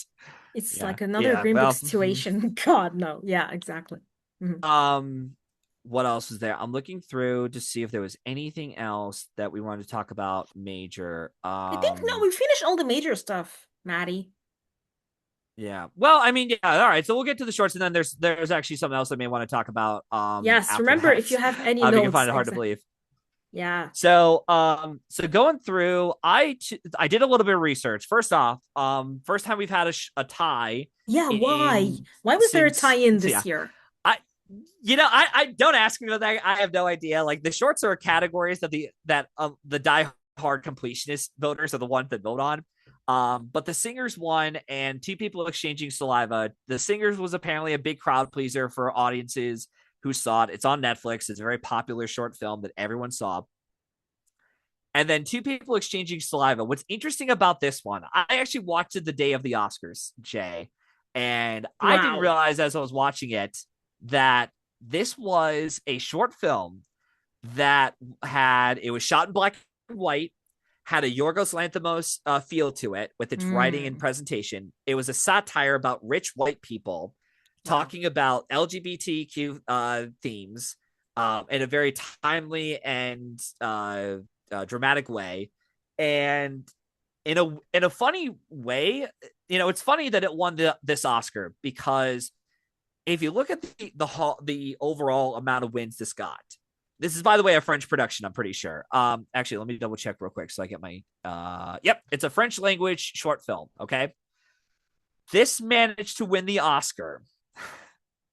It's
Yeah,
like another
yeah.
Green Book
Well,
situation. God, no. Yeah, exactly. Mhm.
um, what else was there? I'm looking through to see if there was anything else that we wanted to talk about major.
I think no, we finished all the major stuff, Maddie.
Yeah. Well, I mean, yeah. All right. So we'll get to the shorts, and then there's actually something else I may want to talk about
Yes,
after
remember if
that.
you have any
If you can
notes.
find it hard to
Exactly.
believe.
Yeah.
So going through, I did a little bit of research. First off, first time we've had a tie
Yeah, why?
in
Why was there a
since
tie-in
so yeah.
this year?
I I don't ask me about that. I have no idea. Like the shorts are categories that the die hard completionist voters are the ones that vote on. But the singers won, and two people exchanging saliva. The singers was apparently a big crowd pleaser for audiences who saw it. It's on Netflix. It's a very popular short film that everyone saw. And then two people exchanging saliva. What's interesting about this one, I actually watched it the day of the Oscars, Jay, and I didn't
Wow.
realize as I was watching it that this was a short film that it was shot in black and white, had a Yorgos Lanthimos feel to it with its writing and
Mm,
presentation. It was a satire about rich white people
wow.
talking about LGBTQ themes in a very timely and dramatic way, and in a funny way. It's funny that it won this Oscar because if you look at the overall amount of wins this got, this is by the way a French production. I'm pretty sure. Actually, let me double check real quick so I get my. Yep, it's a French language short film. Okay, this managed to win the Oscar,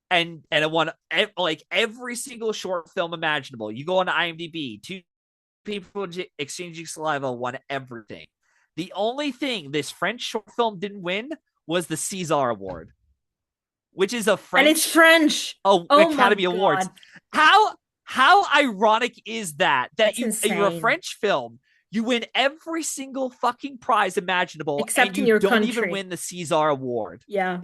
and it won like every single short film imaginable. You go on IMDb, two people exchanging saliva won everything. The only thing this French short film didn't win was the César Award, which is a
And it's
French
French. Oh my
Academy Awards.
God.
How ironic is that
That's
you're a
insane.
French film, you win every single fucking prize imaginable, and
Except in
you
your
don't even
country.
win the César Award,
Yeah.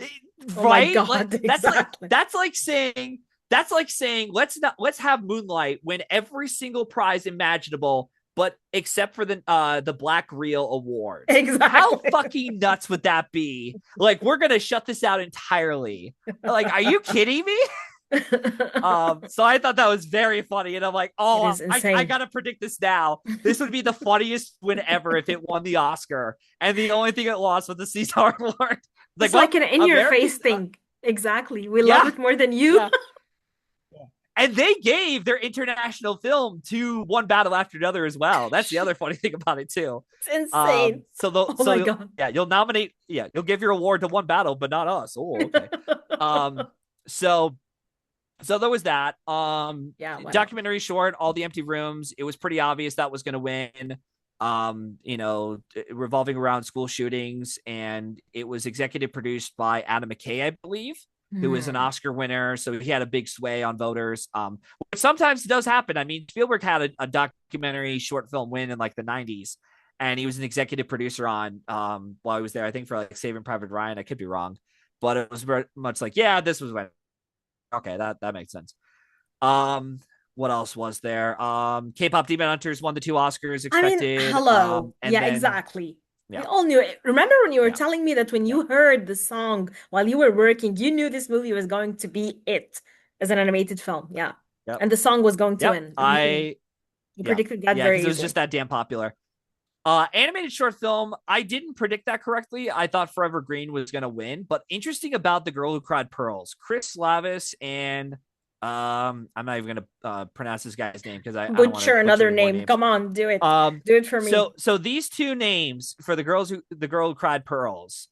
Oh my
right? Like
God. Exactly.
that's like saying let's have Moonlight win every single prize imaginable, but except for the Black Reel Awards. How
Exactly.
fucking nuts would that be? Like we're gonna shut this out entirely. Like, are you kidding me? So I thought that was very funny, and I'm like,
It
oh,
is
I
insane.
gotta predict this now. This would be the funniest win ever if it won the Oscar, and the only thing it lost was the César Award.
It's
Like, well,
like an in-your-face
American,
thing. Exactly. We love
yeah,
it more than you.
yeah, and they gave their international film to one battle after another as well. That's the other funny thing about it too.
It's insane. Oh my
So
God.
yeah, you'll give your award to one battle, but not us. Oh, okay. Um, so so there was that.
Yeah, what else?
Documentary short, All the Empty Rooms. It was pretty obvious that was going to win. Revolving around school shootings, and it was executive produced by Adam McKay, I believe, who was an
Hmm.
Oscar winner, so he had a big sway on voters. Which sometimes does happen. I mean, Spielberg had a documentary short film win in like the '90s, and he was an executive producer on while I was there. I think for like Saving Private Ryan. I could be wrong, but it was very much like, yeah, this was when. Okay, that makes sense. Um, what else was there? K-pop Demon Hunters won the 2 Oscars
I mean,
expected.
hello.
And
Yeah,
then
exactly. We
yeah,
all knew it. Remember when you were
yeah,
telling me that when
yeah,
you heard the song while you were working, you knew this movie was going to be it as an animated film. Yeah.
yep,
And the song was going to
yep.
win. You
Yeah,
predicted that
yeah, because
very
it was just
easily.
that damn popular. Animated short film. I didn't predict that correctly. I thought Forever Green was going to win, but interesting about The Girl Who Cried Pearls, Chris Lavis and I'm not even going to pronounce this guy's name because I don't want to
Butcher
butcher
another
any more
name.
names.
Come on, do it.
Um,
Do it for
so
me.
so these two names for the Girl Who Cried Pearls,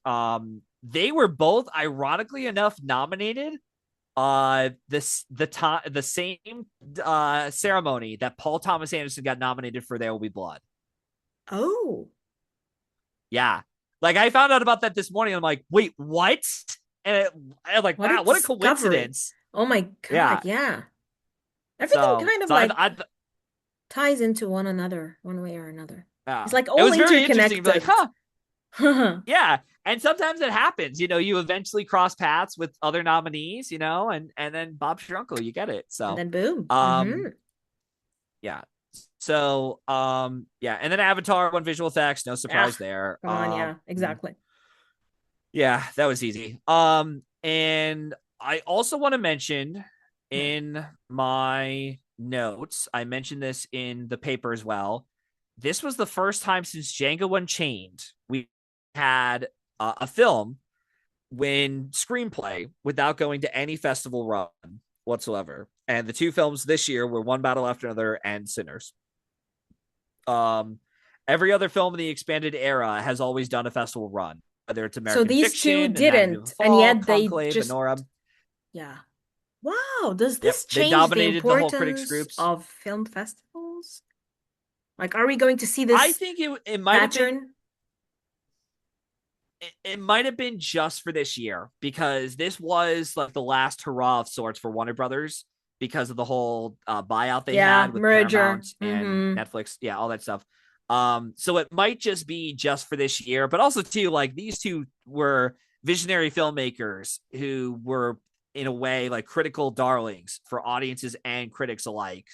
they were both ironically enough nominated the same ceremony that Paul Thomas Anderson got nominated for There Will Be Blood.
Oh,
Yeah. Like I found out about that this morning. I'm like, wait, what? I'm like,
what a
wow, what a
discovery.
coincidence.
Oh my
Yeah.
God, yeah. Everything
So
kind of
so I
like
I
ties into one another, one way or another. It's
yeah.
like
It
all
was very interesting to be like,
interconnected.
huh, yeah. And sometimes it happens, you eventually cross paths with other nominees, and then Bob's your uncle, you get it.
And
So
then boom.
um yeah. So yeah, and then Avatar won visual effects, no
Ah,
surprise there.
come on, yeah, exactly.
Yeah, that was easy. And I also want to mention
Hmm.
in my notes, I mentioned this in the paper as well. This was the first time since Django Unchained we had a film win screenplay without going to any festival run whatsoever. And the two films this year were One Battle After Another and Sinners. Um, every other film in the expanded era has always done a festival run, whether it's
So
American
these two
Fiction, Anatomy of a
didn't, and
Fall,
yet they
Conclave,
just,
Anora.
yeah. Wow, does
Yep,
this
they
change the
dominated the whole critics
importance
groups.
of film festivals? Like, are we going to see
I
this
think it might have been
pattern?
it might have been just for this year because this was like the last hurrah of sorts for Warner Brothers because of the whole buyout they
Yeah,
had with
merger.
Paramount and Netflix. Yeah, all that stuff. So it might just be just for this year, but also too, like these two were visionary filmmakers who were in a way like critical darlings for audiences and critics alike.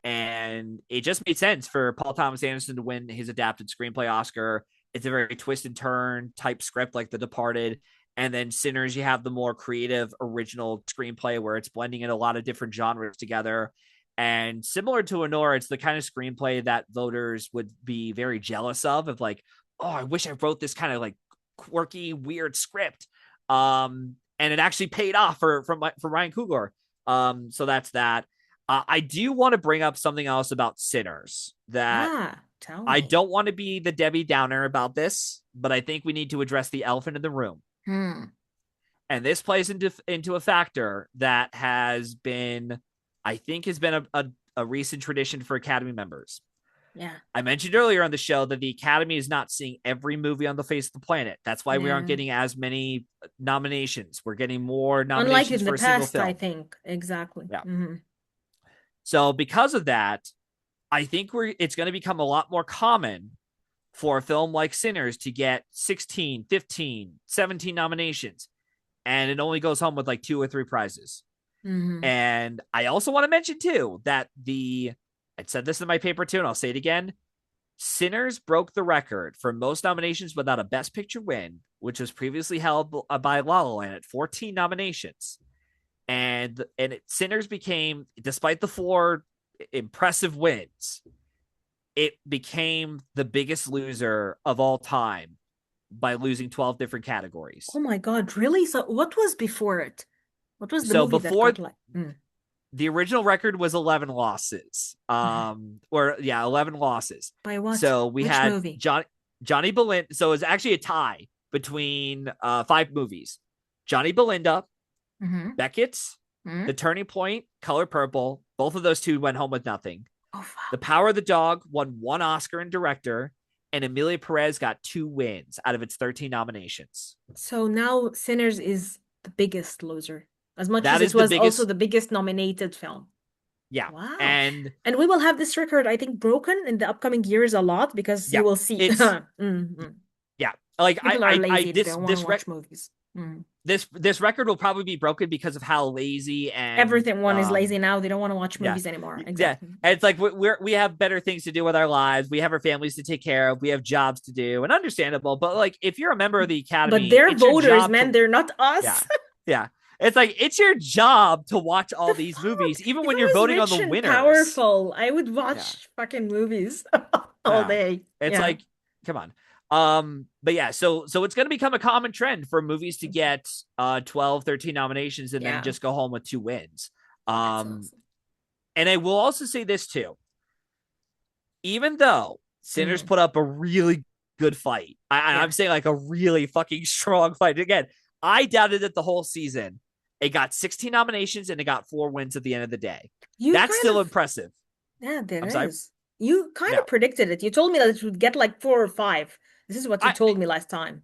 And it just made sense for Paul Thomas Anderson to win his adapted screenplay Oscar. It's a very twist and turn type script like The Departed. And then Sinners, you have the more creative, original screenplay where it's blending in a lot of different genres together. And similar to Anora, it's the kind of screenplay that voters would be very jealous of like, oh, I wish I wrote this kind of like quirky, weird script. And it actually paid off for Ryan Coogler. So that's that. I do want to bring up something else about Sinners that
Ah, tell
I
me.
don't want to be the Debbie Downer about this, but I think we need to address the elephant in the room.
Hmm.
And this plays into a factor that I think, has been a recent tradition for Academy members.
Yeah,
I mentioned earlier on the show that the Academy is not seeing every movie on the face of the planet. That's why we aren't
yeah.
getting as many nominations. We're getting more
Unlike
nominations
in the
for a single
past, I
film.
think. Exactly.
Yeah. So because of that, I think it's going to become a lot more common for a film like Sinners to get 16, 15, 17 nominations, and it only goes home with like 2 or 3 prizes.
Hmm.
And I also want to mention too that I said this in my paper too, and I'll say it again. Sinners broke the record for most nominations without a Best Picture win, which was previously held by La La Land at 14 nominations. Sinners became, despite the 4 impressive wins, it became the biggest loser of all time by losing 12 different
Oh
categories.
my God, really? So what was before it? What was the
So
movie that
before,
got like
the original record was 11 losses.
Mhm.
11 losses.
By what?
So we
Which
had
movie?
Johnny Belinda. So it's actually a tie between 5 movies. Johnny Belinda,
Hmm.
Beckett's, The
Hmm.
Turning Point, Color Purple. Both of those two went home with nothing.
Oh
The
fuck.
Power of the Dog won 1 Oscar in director, and Emilia Perez got 2 wins out of its 13 nominations.
So now Sinners is the biggest loser, as much as
That
it
is the
was also
biggest,
the biggest nominated film.
yeah.
Wow.
And
And we will have this record, I think, broken in the upcoming years a lot because you
yeah,
will see.
it's
Mhm.
yeah. Like
People are lazy. They don't want to
this
watch movies. Mm.
This record will probably be broken because of how lazy and
Everyone is lazy now. They don't want to watch
yeah,
movies anymore.
yeah.
Exactly.
And it's like we have better things to do with our lives. We have our families to take care of. We have jobs to do, and understandable. But like, if you're a member of the
But
Academy,
they're
it's your
voters,
job
man.
to
They're not
yeah,
us.
yeah. It's like it's your job to watch
The
all these
fuck?
movies, even
If
when
I
you're
was
voting on the
rich and
winners.
powerful, I would
Yeah,
watch fucking movies all
yeah.
day.
It's
Yeah.
like, come on. But yeah, so it's going to become a common trend for movies to get 12, 13 nominations and then
Yeah.
just go home with 2 wins.
That's
Um,
awesome.
and I will also say this too. Even though Sinners
Mm.
put up a really good fight, I'm
Yes.
saying like a really fucking strong fight. Again, I doubted it the whole season. It got 16 nominations and it got 4 wins at the end of the day.
You
That's
kind
still
of,
impressive.
yeah,
I'm
there
sorry.
is. You kind
Yeah.
of predicted it. You told me that it would get like 4 or 5. This is what you
I
told me last time.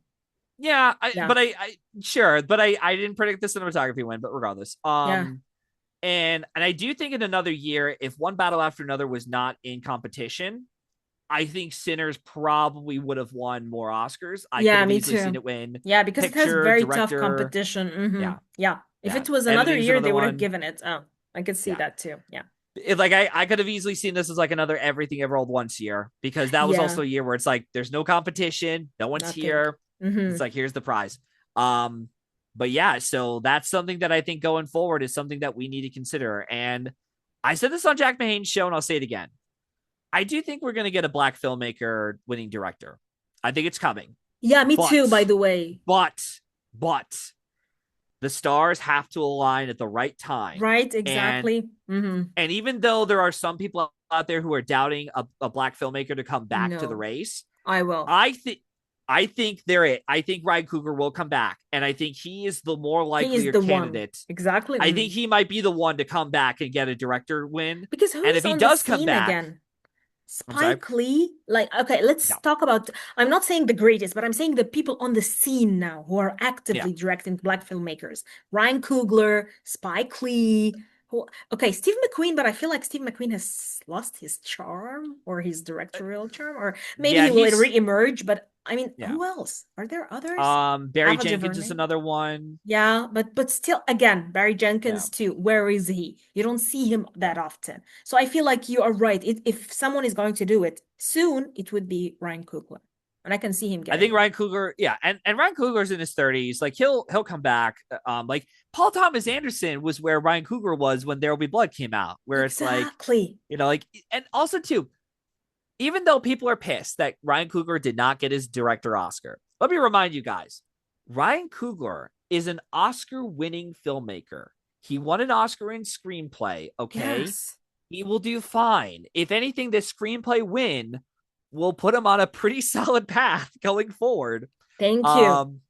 yeah,
Yeah.
but I sure, but I didn't predict the cinematography win, but regardless.
Yeah.
And I do think in another year, if one battle after another was not in competition, I think Sinners probably would have won more Oscars. I could
Yeah,
have
me
easily seen
too.
it win
Yeah, because it has
picture,
very tough
director.
competition.
Yeah,
Yeah. If
yeah.
it was another
Editing's
year,
another
they would have
one.
given it. Oh, I could see
Yeah.
that too. Yeah.
Like I could have easily seen this as like another everything ever old once year because that was
Yeah.
also a year where it's like there's no competition, no one's
Nothing.
here. It's
Hmm.
like here's the prize. Um, but yeah, so that's something that I think going forward is something that we need to consider. And I said this on Jack Mahane's show, and I'll say it again. I do think we're going to get a black filmmaker winning director. I think it's coming,
Yeah, me too, by
but
the way.
but but the stars have to align at the right time.
Right,
And
exactly.
and even though there are some people out there who are doubting a black filmmaker to come back to the
No,
race,
I will.
I think I think they're it. I think Ryan Coogler will come back, and I think he is the more
He is
likelier
the one.
candidate.
Exactly.
I think he might be the one to come back and get a director win.
Because who
And
is
if he
on the
does come
scene
back,
again?
I'm sorry.
Spike Lee? Like, okay, let's
No.
talk about. I'm not saying the greatest, but I'm saying the people on the scene now who are
Yeah.
actively directing black filmmakers. Ryan Coogler, Spike Lee. Okay, Steve McQueen, but I feel like Steve McQueen has lost his charm or his directorial charm, or maybe
Yeah,
he will
he's
re-emerge. But I mean,
yeah.
who else? Are there others?
Barry
Ava
Jenkins is
DuVernay?
another one.
Yeah, but still, again, Barry
Yeah.
Jenkins too. Where is he? You don't see him
Yeah.
that often. So I feel like you are right. If someone is going to do it soon, it would be Ryan Coogler, and I can see him
I
getting
think
it.
Ryan Coogler, yeah, and Ryan Coogler's in his 30s. Like he'll come back. Like Paul Thomas Anderson was where Ryan Coogler was when There Will Be Blood came out, where it's like,
Exactly.
like, and also too, even though people are pissed that Ryan Coogler did not get his director Oscar, let me remind you guys, Ryan Coogler is an Oscar-winning filmmaker. He won an Oscar in screenplay. Okay,
Yes.
he will do fine. If anything, this screenplay win will put him on a pretty solid path going forward.
Thank you.
Um,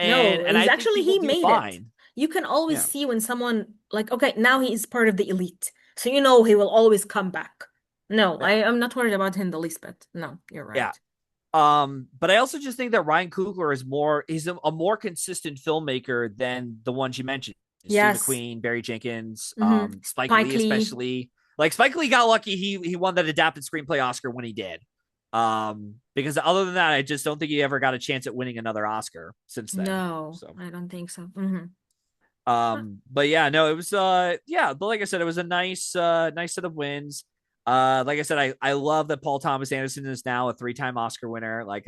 No,
and
he's
I think
actually
he will
he
do
made it.
fine.
You can always
Yeah,
see when someone like okay, now he is part of the elite. So you know he will always come back. No,
yeah,
I'm not worried about him the least bit. No, you're
yeah.
right.
But I also just think that Ryan Coogler is more he's a more consistent filmmaker than the ones you mentioned. Steve
Yes.
McQueen, Barry Jenkins, Spike
Spike
Lee,
Lee.
especially. Like Spike Lee got lucky he won that adapted screenplay Oscar when he did. Because other than that, I just don't think he ever got a chance at winning another Oscar since then.
No,
So
I don't think so.
but yeah, no, it was yeah, but like I said, it was a nice set of wins. Like I said, I love that Paul Thomas Anderson is now a 3-time Oscar winner. Like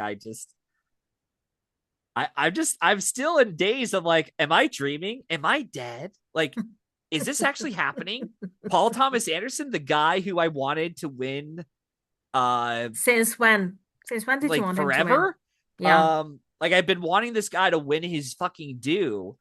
I'm still in days of like, am I dreaming? Am I dead? Like, is this actually happening? Paul Thomas Anderson, the guy who I wanted to win uh
Since when? Since when did you
like
want him to win?
forever.
Yeah.
Like I've been wanting this guy to win his fucking due,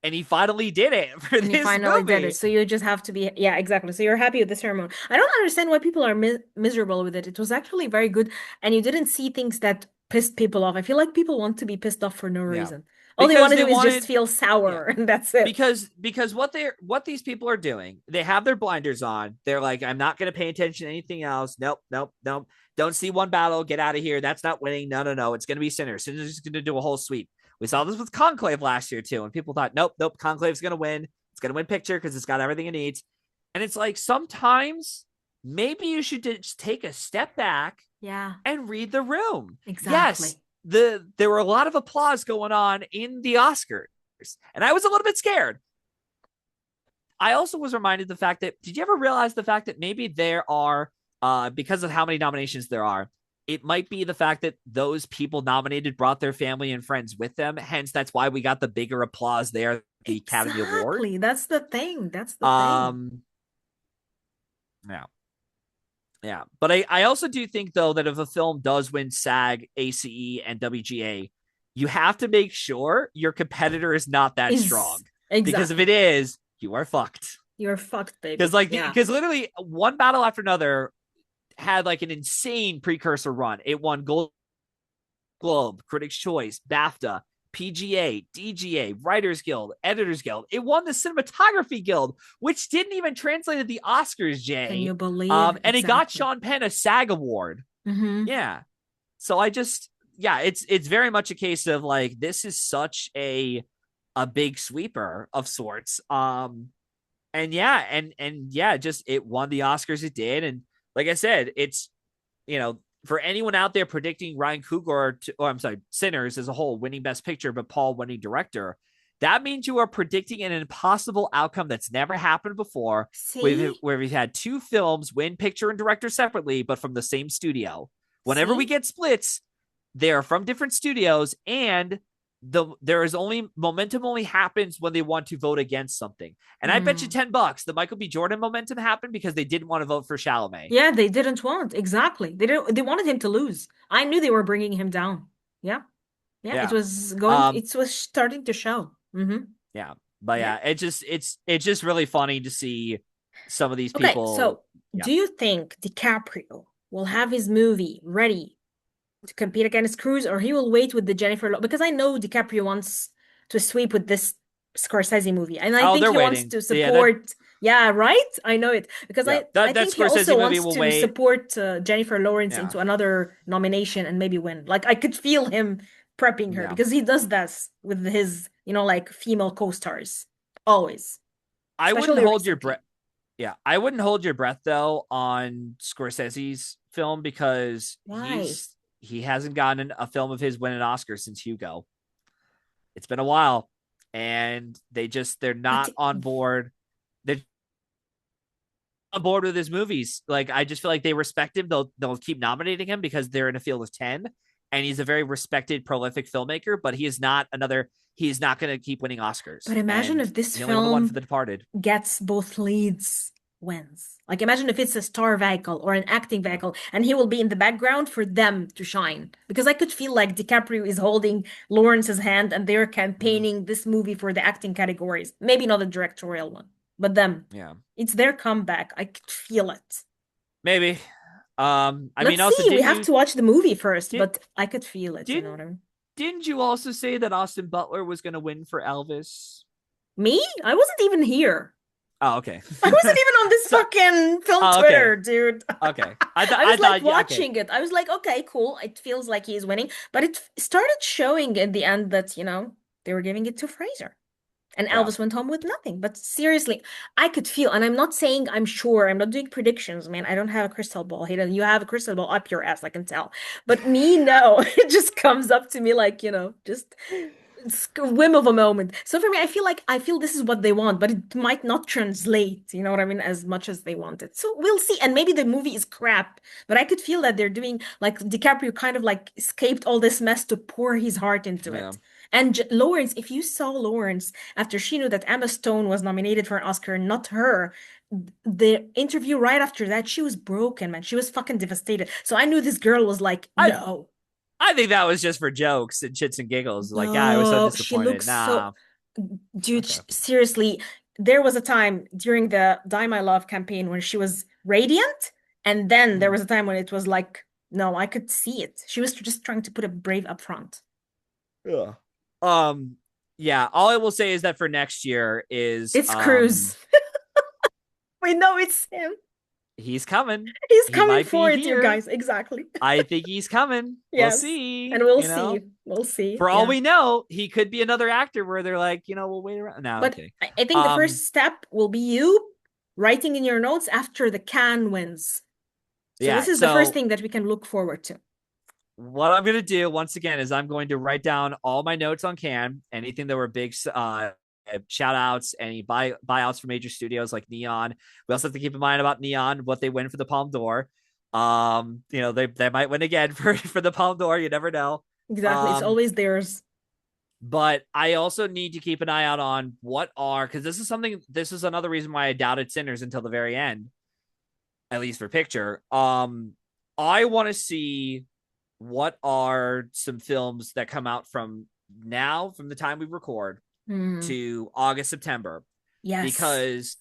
and he finally did it for
And he
this
finally did it.
movie.
So you just have to be, yeah, exactly. So you're happy with the ceremony. I don't understand why people are miserable with it. It was actually very good. And you didn't see things that pissed people off. I feel like people want to be pissed off for no
Yeah.
reason. All they want
Because
to
they
do is just
wanted
feel
yeah.
sour, and that's it.
Because what these people are doing, they have their blinders on. They're like, I'm not gonna pay attention to anything else. Nope, nope, nope. Don't see one battle, get out of here. That's not winning. No, no, no. It's gonna be Sinners. Sinners is gonna do a whole sweep. We saw this with Conclave last year too, and people thought, nope, nope, Conclave's gonna win. It's gonna win picture because it's got everything it needs. And it's like sometimes maybe you should just take a step back
Yeah,
and read the room. Yes,
exactly.
there were a lot of applause going on in the Oscars. And I was a little bit scared. I also was reminded the fact that, did you ever realize the fact that maybe there are, because of how many nominations there are, it might be the fact that those people nominated brought their family and friends with them. Hence, that's why we got the bigger applause there at the Academy Award.
Exactly. That's the thing. That's the thing.
Um, yeah. Yeah. But I also do think, though, that if a film does win SAG, ACE, and WGA, you have to make sure your competitor is not that
Is
strong. Because if it
exactly.
is, you are fucked.
You're fucked,
Because
baby.
like
Yeah.
because literally one battle after another had like an insane precursor run. It won Gold Globe, Critics' Choice, BAFTA, PGA, DGA, Writers Guild, Editors Guild. It won the Cinematography Guild, which didn't even translate to the Oscars,
Can
Jay.
you believe?
And it got
Exactly.
Sean Penn a SAG award.
Mm-hmm.
Yeah. So I just, yeah, it's very much a case of like, this is such a big sweeper of sorts. And yeah, and yeah, just it won the Oscars. It did, and like I said, it's, for anyone out there predicting Ryan Coogler, or I'm sorry, Sinners as a whole winning Best Picture, but Paul winning Director, that means you are predicting an impossible outcome that's never happened before,
See?
where we've had two films win Picture and Director separately, but from the same studio. Whenever we
See?
get splits, they are from different studios, and there is only momentum only happens when they want to vote against something. And I bet you
Mm.
$10 the Michael B. Jordan momentum happened because they didn't want to vote for Chalamet.
Yeah, they didn't want. Exactly. They wanted him to lose. I knew they were bringing him down. Yeah. Yeah,
Yeah.
it was starting to show. Mm-hmm.
Yeah. But
Yeah.
yeah, it's just really funny to see some of these
Okay,
people.
so
Yeah.
do you think DiCaprio will have his movie ready to compete against Cruz, or he will wait with the Because I know DiCaprio wants to sweep with this Scorsese movie, and I
Oh,
think
they're
he wants
waiting.
to
Yeah, that
support. Yeah, right. I know it because
yeah.
I
That
think he
Scorsese
also
movie
wants
will
to
wait.
support Jennifer Lawrence
Yeah.
into another nomination and maybe win. Like I could feel him prepping her
Yeah.
because he does this with his, like female co-stars always,
I wouldn't
especially
hold your breath.
recently.
Yeah, I wouldn't hold your breath though on Scorsese's film because
Why?
he hasn't gotten a film of his win an Oscar since Hugo. It's been a while, and they're
But
not on board. They're on board with his movies. Like I just feel like they respect him. They'll keep nominating him because they're in a field of 10, and he's a very respected, prolific filmmaker. But he is not another. He's not going to keep winning Oscars,
but imagine
and
if this
he only won the one for
film
The Departed.
gets both leads wins. Like imagine if it's a star vehicle or an acting
Yeah.
vehicle and he will be in the background for them to shine. Because I could feel like DiCaprio is holding Lawrence's hand and they're
Mhm.
campaigning this movie for the acting categories. Maybe not the directorial one, but them.
Yeah.
It's their comeback. I could feel it.
Maybe. I mean,
Let's
also,
see. We have to watch the movie first,
did
but I could feel it, you know
didn't
what I mean?
didn't you also say that Austin Butler was going to win for Elvis?
Me? I wasn't even here.
Oh, okay.
I wasn't even on this
So,
fucking film
oh,
Twitter,
okay,
dude.
okay.
I
I
was like
thought, yeah, okay,
watching it. I was like, okay, cool. It feels like he's winning. But it started showing at the end that, they were giving it to Fraser. And
yeah.
Elvis went home with nothing. But seriously, I could feel, and I'm not saying I'm sure, I'm not doing predictions, man. I don't have a crystal ball. Hayden, you have a crystal ball up your ass, I can tell. But me, no. It just comes up to me like, just it's a whim of a moment. So for me, I feel this is what they want, but it might not translate, you know what I mean, as much as they want it. So we'll see. And maybe the movie is crap, but I could feel that they're doing like DiCaprio kind of like escaped all this mess to pour his heart into
Yeah.
it. And Lawrence, if you saw Lawrence after she knew that Emma Stone was nominated for an Oscar, not her, the interview right after that, she was broken, man. She was fucking devastated. So I knew this girl was like,
I
no.
I think that was just for jokes and shits and giggles. Like, yeah, I was so
No, she
disappointed.
looks so.
Nah.
Dude,
Okay.
seriously, there was a time during the Die My Love campaign when she was radiant, and then there
Mhm.
was a time when it was like, no, I could see it. She was just trying to put a brave up front.
Yeah. Um. Yeah. All I will say is that for next year is
It's Cruz. We know it's him.
he's coming.
He's
He
coming
might be
for it, you
here.
guys. Exactly.
I think he's coming. We'll
Yes. And
see.
we'll see. We'll see.
For all
Yeah.
we know, he could be another actor where they're like, we'll wait around. No, I'm
But
kidding.
I think the
Um,
first step will be you writing in your notes after the can wins. So
yeah.
this is the first
So
thing that we can look forward to.
what I'm gonna do once again is I'm going to write down all my notes on Can, anything that were big shout outs, any buyouts for major studios like Neon. We also have to keep in mind about Neon, what they win for the Palme d'Or. They might win again for the Palme d'Or. You never know.
Exactly. It's
Um,
always theirs.
but I also need to keep an eye out on what are, because this is another reason why I doubted Sinners until the very end, at least for picture. I want to see what are some films that come out from now, from the time we record
Mm.
to August, September,
Yes.
because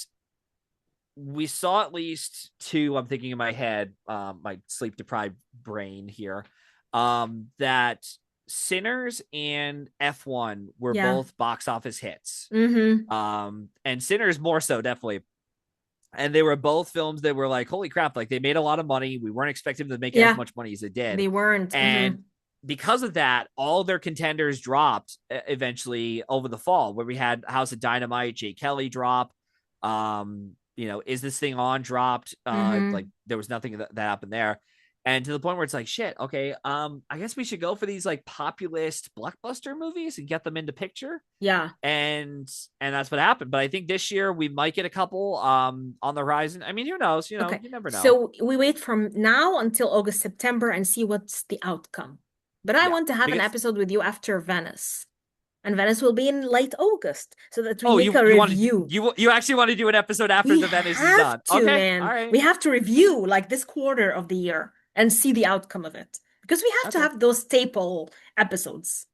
we saw at least two. I'm thinking in my head, my sleep deprived brain here, that Sinners and F1 were
Yeah.
both box office hits.
Mm-hmm.
And Sinners more so, definitely. And they were both films that were like, holy crap, like they made a lot of money. We weren't expecting them to make as
Yeah.
much money as they did.
They weren't.
And
Mm-hmm.
because of that, all their contenders dropped eventually over the fall, where we had House of Dynamite, Jay Kelly drop. Is this thing on dropped? Like
Mm-hmm.
there was nothing that happened there. And to the point where it's like, shit, okay, I guess we should go for these like populist blockbuster movies and get them into picture,
Yeah.
and that's what happened. But I think this year we might get a couple on the horizon. I mean, who knows?
Okay.
You never know.
So we wait from now until August, September and see what's the outcome. But I
Yeah,
want to have an
because
episode with you after Venice. And Venice will be in late August so that we
oh,
make a
you want to
review.
you actually want to do an episode after
We
the Venice is
have
done?
to,
Okay, all
man.
right,
We have to review like this quarter of the year and see the outcome of it. Because we have to
okay,
have those staple episodes.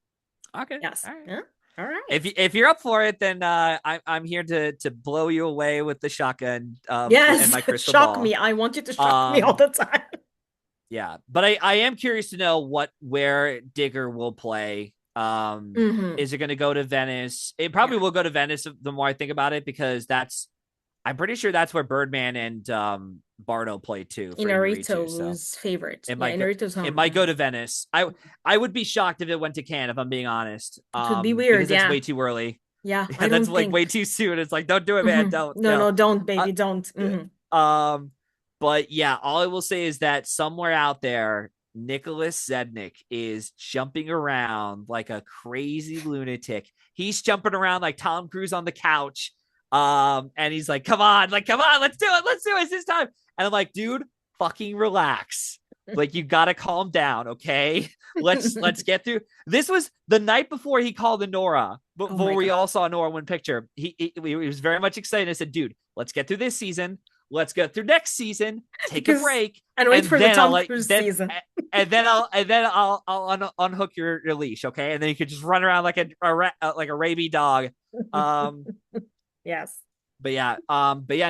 okay,
Yes.
all right.
Yeah. All right.
If you're up for it, then I'm here to blow you away with the shotgun and
Yes.
my crystal
Shock me.
ball.
I want you to shock me all
Um,
the time.
yeah, but I am curious to know where Digger will play.
Hmm.
Is it going to go to Venice? It
Yeah.
probably will go to Venice the more I think about it, because I'm pretty sure that's where Birdman and Bardo played too for Inarritu. So
Inarrito's favorite.
it
Yeah,
might go
Inarrito's
it
home.
might
Yeah.
go to Venice. I would be shocked if it went to Cannes, if I'm being honest.
It would be
Because
weird.
that's
Yeah.
way too early.
Yeah.
Yeah,
I
that's
don't
like way
think.
too soon. It's like, don't do it, man. Don't,
No, no, don't,
Uh,
baby. Don't.
yeah. But yeah, all I will say is that somewhere out there, Nicholas Zednik is jumping around like a crazy lunatic. He's jumping around like Tom Cruise on the couch. And he's like, come on, let's do it. Let's do it. It's this time. And I'm like, dude, fucking relax. Like, you gotta calm down, okay? Let's get through. This was the night before he called Anora,
Oh
before
my
we
God.
all saw Anora win picture. He was very much excited. I said, dude, let's get through this season. Let's get through next season. Take a
Because
break,
and wait
and
for the
then I'll
Tom
like
Cruise
then
season.
and then I'll unhook your leash, okay? And then you could just run around like like a rabid dog. Um,
Yes.
but yeah,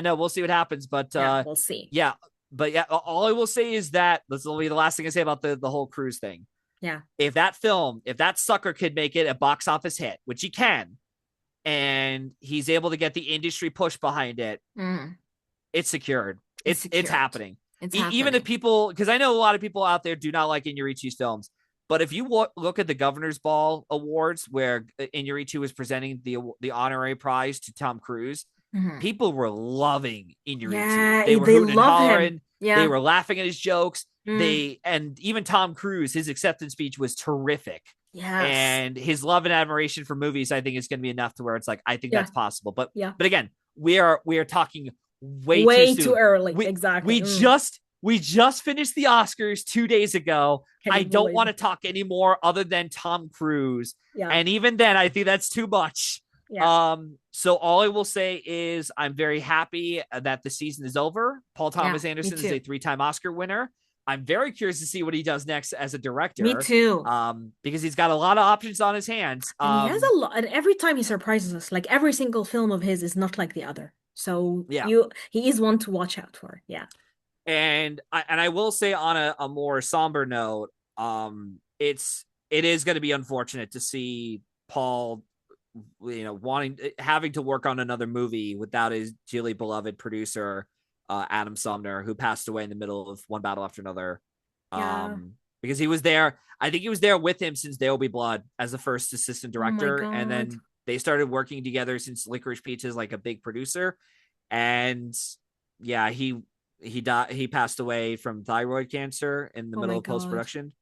no, we'll see what happens. But
Yeah, we'll see.
yeah, but yeah, all I will say is that this will be the last thing I say about the whole cruise thing.
Yeah.
If that sucker could make it a box office hit, which he can, and he's able to get the industry push behind it,
Mm,
it's secured.
it's
It's
secured.
happening.
It's
Even if
happening.
people, because I know a lot of people out there do not like Inarritu's films, but if you look at the Governor's Ball Awards, where Inarritu was presenting the honorary prize to Tom Cruise,
Mhm.
people were loving Inarritu.
Yeah,
They were
they
hooting and
love him.
hollering. They
Yeah.
were laughing at his jokes.
Mm,
And even Tom Cruise, his acceptance speech was terrific.
yes.
And his love and admiration for movies, I think, is going to be enough to where it's like, I think
Yeah.
that's possible.
Yeah.
But again, we are talking way too
Way too
soon.
early.
We
Exactly.
we just we just finished the Oscars 2 days ago.
Can
I
you
don't
believe
want to
it?
talk anymore other than Tom Cruise.
Yeah.
And even then, I think that's too much.
Yeah.
So all I will say is I'm very happy that the season is over. Paul
Yeah.
Thomas
Me
Anderson is
too.
a 3-time Oscar winner. I'm very curious to see what he does next as a
Me
director,
too.
because he's got a lot of options on his hands.
And he has a lot, and every time he surprises us, like every single film of his is not like the other. So
Yeah.
he is one to watch out for. Yeah.
And I will say on a more somber note, it is going to be unfortunate to see Paul, having to work on another movie without his dearly beloved producer, Adam Sumner, who passed away in the middle of One Battle After Another.
Yeah.
Because he was there, I think he was there with him since There Will Be Blood as the first assistant
Oh my
director, and
God.
then they started working together since Licorice Pizza is like a big producer, and yeah, he passed away from thyroid cancer in the
Oh
middle
my
of post
God.
production.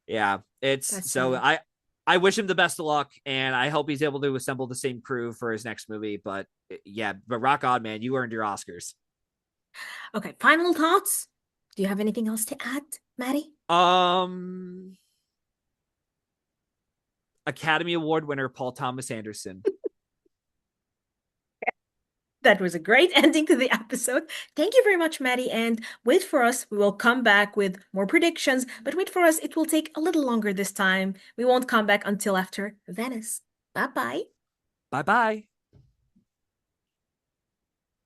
Yeah, it's
That's
so
funny.
I wish him the best of luck, and I hope he's able to assemble the same crew for his next movie. But yeah, but rock on, man, you earned your Oscars.
Okay, final thoughts. Do you have anything else to add, Maddie?
Um, Academy Award winner Paul Thomas Anderson.
That was a great ending to the episode. Thank you very much, Maddie. And wait for us. We will come back with more predictions, but wait for us. It will take a little longer this time. We won't come back until after Venice. Bye bye.
Bye bye.